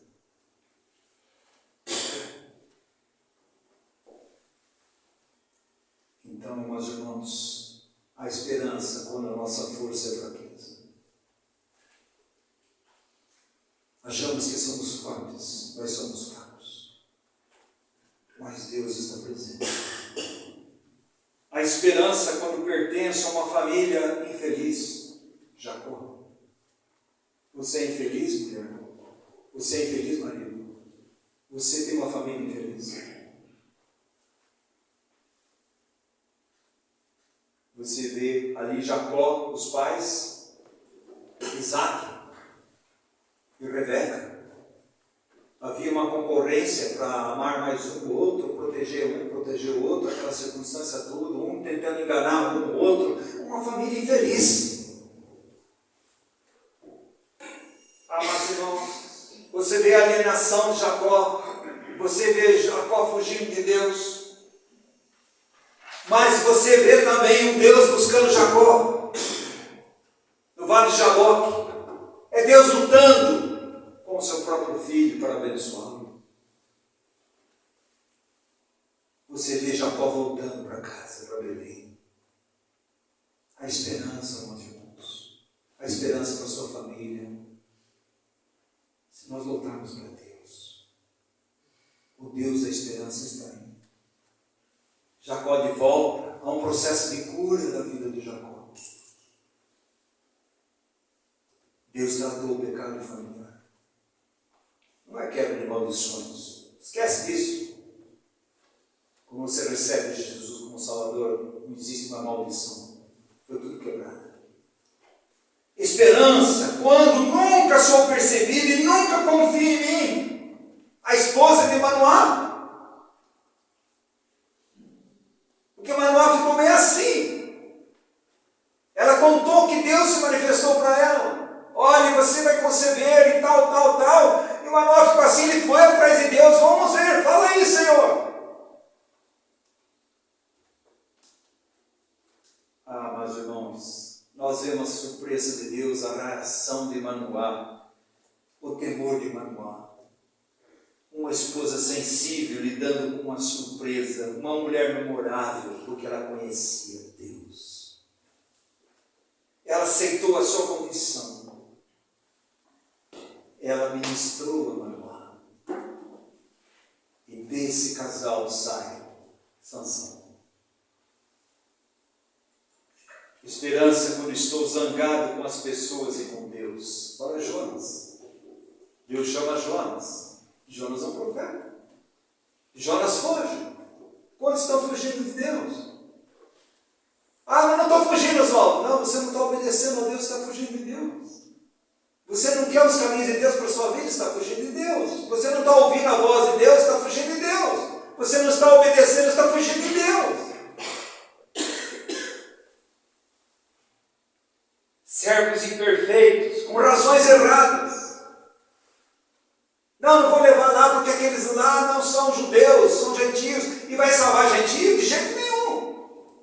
Então, meus irmãos, a esperança quando a nossa força é fraqueza. Achamos que somos fortes, mas somos fracos. Mas Deus está presente. A esperança quando pertence a uma família infeliz. Jacó. Você é infeliz, mulher? Você é infeliz, marido? Você tem uma família infeliz? Você vê ali Jacó, os pais, Isaac e Rebeca. Havia uma concorrência para amar mais um ou outro, proteger o outro, aquela circunstância toda, um tentando enganar um ou outro, uma família infeliz. Mas irmãos, você vê a alienação de Jacó, você vê Jacó fugindo de Deus, mas você vê também um Deus buscando Jacó, no vale de Jaboque. É Deus lutando com o seu próprio filho para abençoá-lo. Você vê Jacó voltando para casa, para Belém. A esperança, meus irmãos, a esperança para a sua família. Se nós voltarmos para Deus, o Deus da esperança está aí. Jacó de volta, há um processo de cura da vida de Jacó. Deus tratou o pecado familiar. Não é quebra de maldições. Esquece disso. Quando você recebe Jesus como Salvador, não existe uma maldição. Foi tudo quebrado. Esperança, quando nunca sou percebido e nunca confio em mim. A esposa de Manoá. Porque Manoá ficou meio assim. Ela contou que Deus se manifestou para ela. Olha, você vai conceber e tal, tal, tal. E Manoá ficou assim, ele foi atrás de Deus. Vamos ver, fala aí, Senhor. Meus irmãos, nós vemos a surpresa de Deus, a reação de Manoá, o temor de Manoá. uma esposa sensível lidando com uma surpresa, uma mulher memorável, porque ela conhecia Deus. Ela aceitou a sua condição. Ela ministrou a Manoá. E desse casal sai Sansão. Esperança quando estou zangado com as pessoas e com Deus. Olha Jonas. Deus chama Jonas. Jonas é um profeta. Jonas foge. Quantos estão fugindo de Deus? Ah, mas não estou fugindo, Oswaldo. Não, você não está obedecendo a Deus, está fugindo de Deus. Você não quer os caminhos de Deus para a sua vida, está fugindo de Deus. Você não está ouvindo a voz de Deus, está fugindo de Deus. Você não está obedecendo, está fugindo de Deus. Servos imperfeitos, com razões erradas. Não vou levar lá porque aqueles lá não são judeus, são gentios. E vai salvar gentio? De jeito nenhum.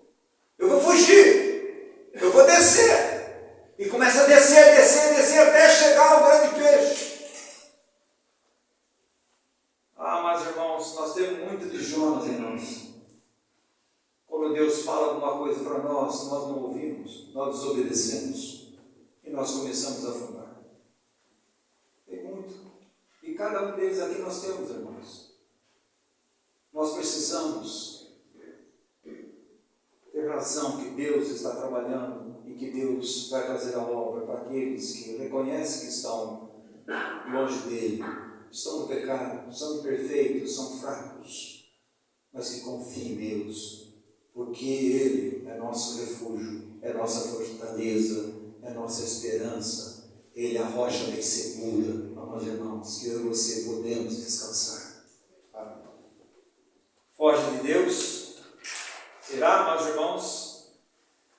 Eu vou fugir. Eu vou descer. E começa a descer, descer, descer até chegar ao grande peixe. Ah, mas irmãos, nós temos muito de Jonas em nós. Quando Deus fala alguma coisa para nós não ouvimos, nós desobedecemos. E nós começamos a afundar. Tem muito. E cada um deles aqui nós temos, irmãos. Nós precisamos ter razão que Deus está trabalhando e que Deus vai fazer a obra para aqueles que reconhecem que estão longe dele, estão no pecado, são imperfeitos, são fracos, mas que confiem em Deus, porque Ele é nosso refúgio, é nossa fortaleza, é nossa esperança. Ele é a rocha bem segura, amados irmãos, que eu e você podemos descansar. Amém. Foge de Deus? Será, amados irmãos?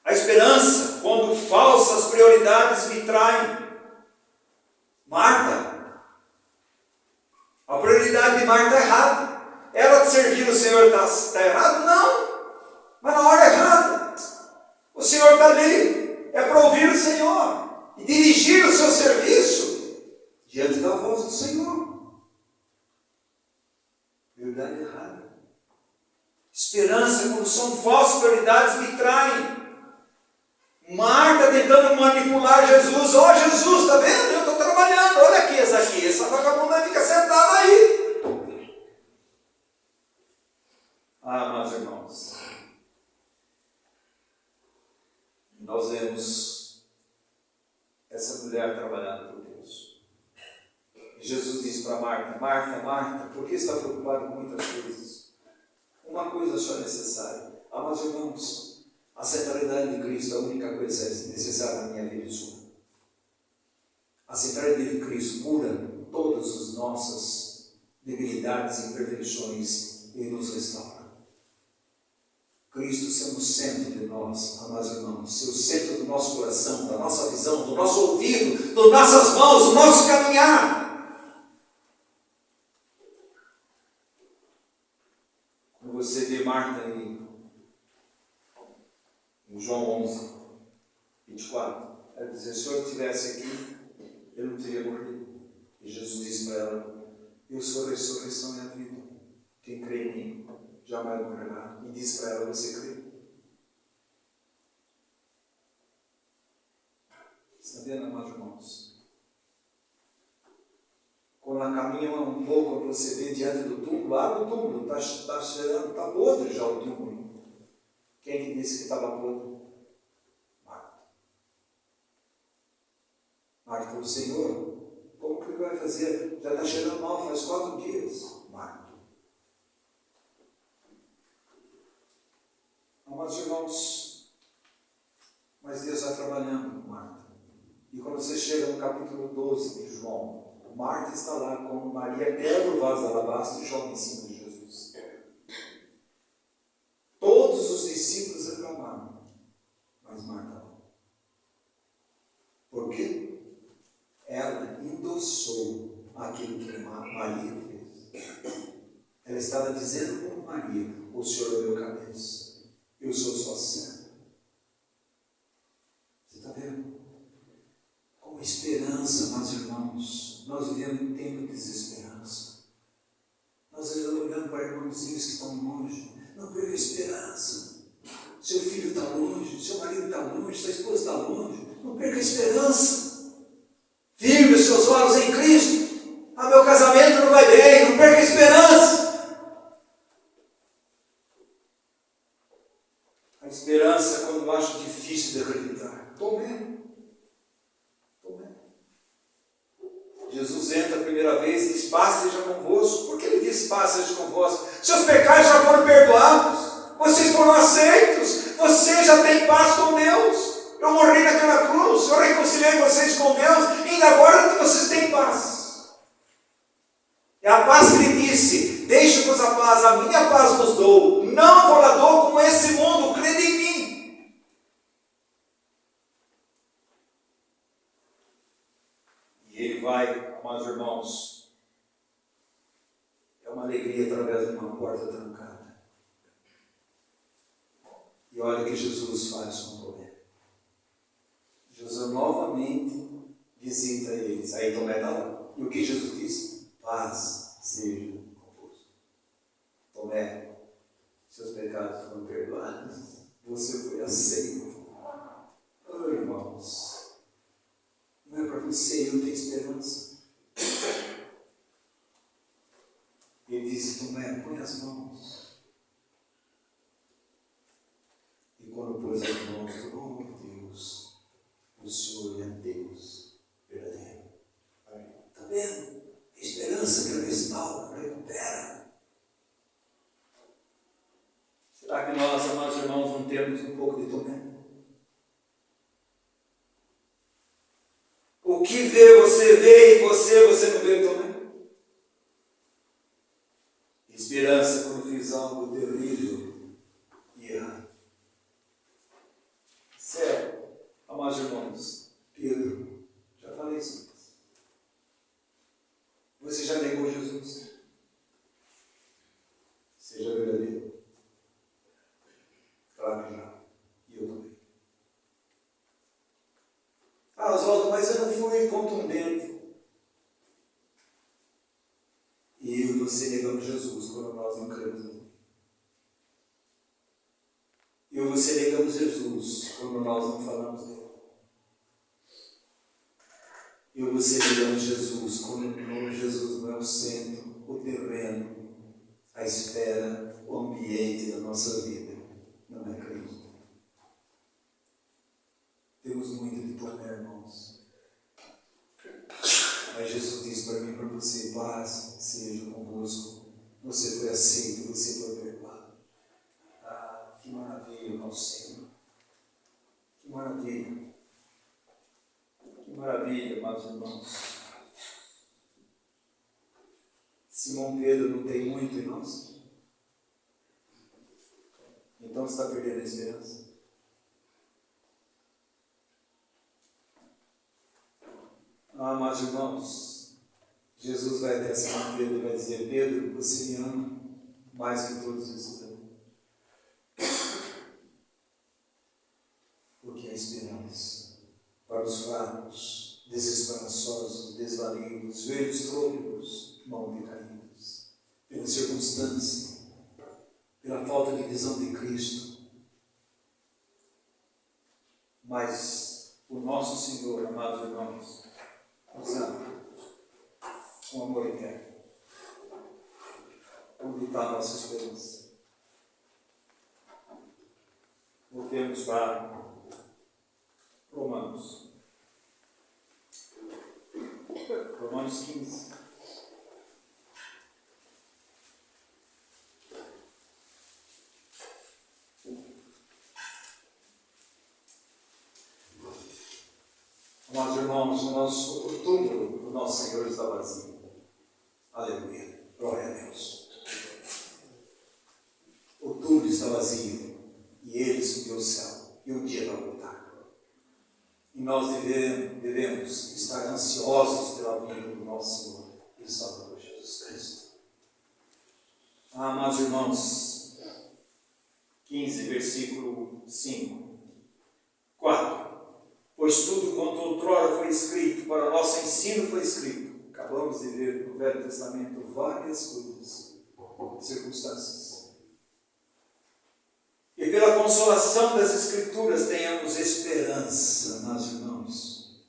A esperança, quando falsas prioridades me traem. Marta, a prioridade de Marta é errada. Ela de servir o Senhor está errado? Não, mas na hora errada. O Senhor está ali, é para ouvir o Senhor e dirigir o seu serviço diante da voz do Senhor. Prioridade errada. Esperança, quando são falsas prioridades, me traem. Marta tentando manipular Jesus. Ó, Jesus, está vendo? Eu estou trabalhando. Olha aqui, essa vagabunda fica sentada aí. Ah, meus irmãos, nós vemos essa mulher trabalhando por Deus. E Jesus disse para Marta: Marta, Marta, por que está preocupada com muitas coisas? Uma coisa só é necessária. Ah, meus irmãos, a centralidade de Cristo é a única coisa necessária na minha vida e sua. A centralidade de Cristo cura todas as nossas debilidades e imperfeições e nos restaura. Cristo sendo o centro de nós, amados irmãos, ser o centro do nosso coração, da nossa visão, do nosso ouvido, das nossas mãos, do nosso caminhar. Quando você vê Marta em João 11, 24, ela diz: se o Senhor estivesse aqui, eu não teria morrido. E Jesus disse para ela: eu sou a ressurreição e a vida. Quem crê em mim jamais morrerá. E disse para ela: você crê? Está vendo, amados irmãos? Quando ela caminha um pouco, você vê diante do túmulo, abre o túmulo, está cheirando, está podre já o túmulo. Quem que disse que estava podre? Marta. Marta falou: Senhor, como que ele vai fazer? Já está cheirando mal, faz 4 dias. Marta. Amados irmãos, mas Deus vai trabalhando com Marta. E quando você chega no capítulo 12 de João, Marta está lá como Maria quebra o vaso de alabastro e joga em cima de Jesus. Todos os discípulos reclamaram, mas Marta não. Por quê? Ela endossou aquilo que Maria fez. Ela estava dizendo como Maria: o Senhor é meu cabeça. Eu sou sua serva. Você está vendo? Com esperança, meus irmãos, nós vivemos um tempo de desesperança. irmãozinhos que estão longe, não perca a esperança. Seu filho está longe, seu marido está longe, sua esposa está longe, não perca a esperança. Firme os seus olhos em Cristo. Ah, meu casamento não vai bem, não perca a esperança. A esperança quando eu acho difícil de acreditar. Tomé. Jesus entra a primeira vez e diz, paz seja convosco. Por que ele diz paz seja convosco? Seus pecados já foram perdoados, vocês foram aceitos, você já tem paz com Deus. Eu morri naquela cruz, eu reconciliei vocês com Deus, e agora vocês têm paz. É a paz que ele disse, deixo-vos a paz, a minha paz vos dou, não vou lá dou como esse mundo, crede em mim. Ele vai, amados irmãos, é uma alegria através de uma porta trancada. E olha o que Jesus faz com Tomé. Jesus novamente visita eles. Aí Tomé está lá. E o que Jesus disse? Paz seja convosco. Tomé, seus pecados foram perdoados. Você foi aceito. Oh, irmãos. Não é para você, eu tenho esperança. Ele disse, Tomé, põe as mãos. E quando pôs as mãos, oh Deus, o Senhor é Deus verdadeiro. Está vendo? Esperança que restaura, recupera. Será que nós, amados irmãos, não temos um pouco de Tomé? O que você vê em você não vê também? Esperança quando fiz algo terrível e errado. Sério, amados irmãos, Pedro, já falei isso. Você já negou Jesus? Seja verdadeiro. Claro que já. E eu também. Ah, Oswaldo, mas eu não fui contundente. E eu e você negamos Jesus quando nós não cremos nele. Eu e você negamos Jesus quando nós não falamos dele. Eu e você negamos Jesus quando Jesus não é o centro, o terreno, a esfera, o ambiente da nossa vida. Não é Cristo. Temos muito de tornar, irmãos. Mas Jesus disse para mim e para você, paz seja convosco. Você foi aceito, você foi perdoado. Ah, que maravilha, nosso Senhor. Que maravilha. Que maravilha, amados irmãos. Simão Pedro não tem muito em nós? Então você está perdendo a esperança. Ah, amados irmãos, Jesus vai até Simão Pedro e vai dizer, Pedro, você me ama mais que todos esses anos. Porque a esperança para os fracos, desesperançosos, desvalidos, velhos trôpegos, mal decaídos, pela circunstância, pela falta de visão de Cristo. Mas o nosso Senhor, amados irmãos, nos ama com amor eterno. Onde está a nossa esperança? Voltemos para Romanos. Romanos 15. Amados irmãos, o túmulo do nosso Senhor está vazio. Aleluia. Glória a Deus. O túmulo está vazio e ele subiu ao céu e um dia vai voltar. E nós devemos estar ansiosos pela vinda do nosso Senhor e Salvador Jesus Cristo. Ah, amados irmãos, 15, versículo 5. 4. Pois tudo quanto outrora foi escrito, para nosso ensino foi escrito. Acabamos de ver no Velho Testamento várias coisas circunstâncias. E pela consolação das Escrituras tenhamos esperança, meus irmãos.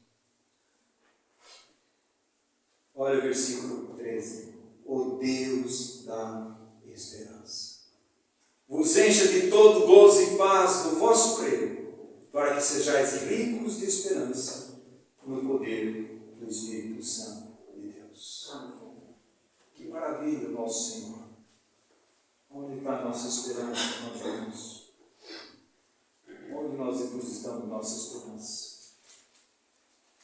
Olha o versículo 13. O Deus da esperança vos encha de todo gozo e paz do vosso crer, para que sejais ricos de esperança no poder do Espírito Santo de Deus. Que maravilha, nosso Senhor. Onde está a nossa esperança, meus irmãos? Onde nós depositamos nossa esperança?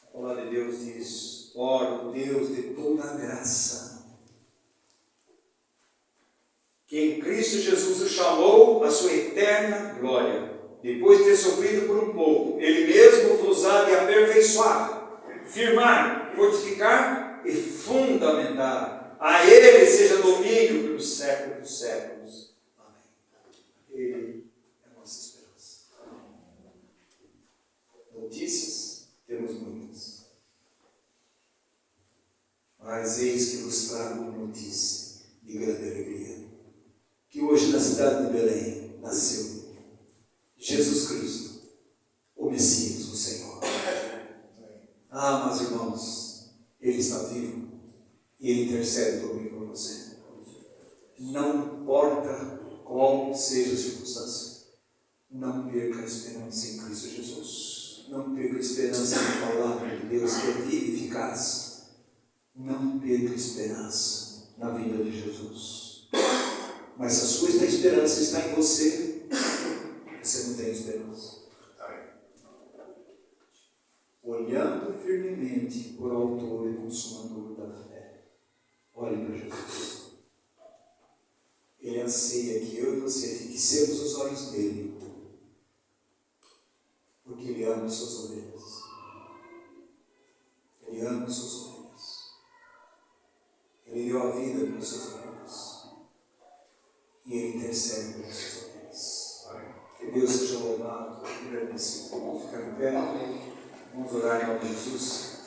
A palavra de Deus diz: ora, o Deus de toda a graça, que em Cristo Jesus o chamou à sua eterna glória, depois de ter sofrido por um pouco, Ele mesmo vos há de aperfeiçoar, firmar, fortificar e fundamentar. A Ele seja domínio pelos séculos dos séculos. Amém. Ele é a nossa esperança. Notícias temos muitas, mas eis que vos trago uma notícia de grande alegria, que hoje na cidade de Belém nasceu Jesus Cristo, o Messias, o Senhor. Ah, meus irmãos, Ele está vivo e Ele intercede por mim e por você. Não importa qual seja a circunstância, não perca a esperança em Cristo Jesus. Não perca a esperança na palavra de Deus, que é viva e eficaz. Não perca a esperança na vida de Jesus. Mas se a sua esperança está em você, você não tem esperança. Olhando firmemente por autor e consumador da fé, olhe para Jesus. Ele anseia que eu e você fixemos os olhos dele, porque Ele ama as suas ovelhas. Ele ama as suas ovelhas. Ele deu a vida pelas suas ovelhas. E Ele intercede pelas suas ovelhas. Que Deus seja louvado e agradecido. Vamos ficar em pé. Vamos orar em nome de Jesus.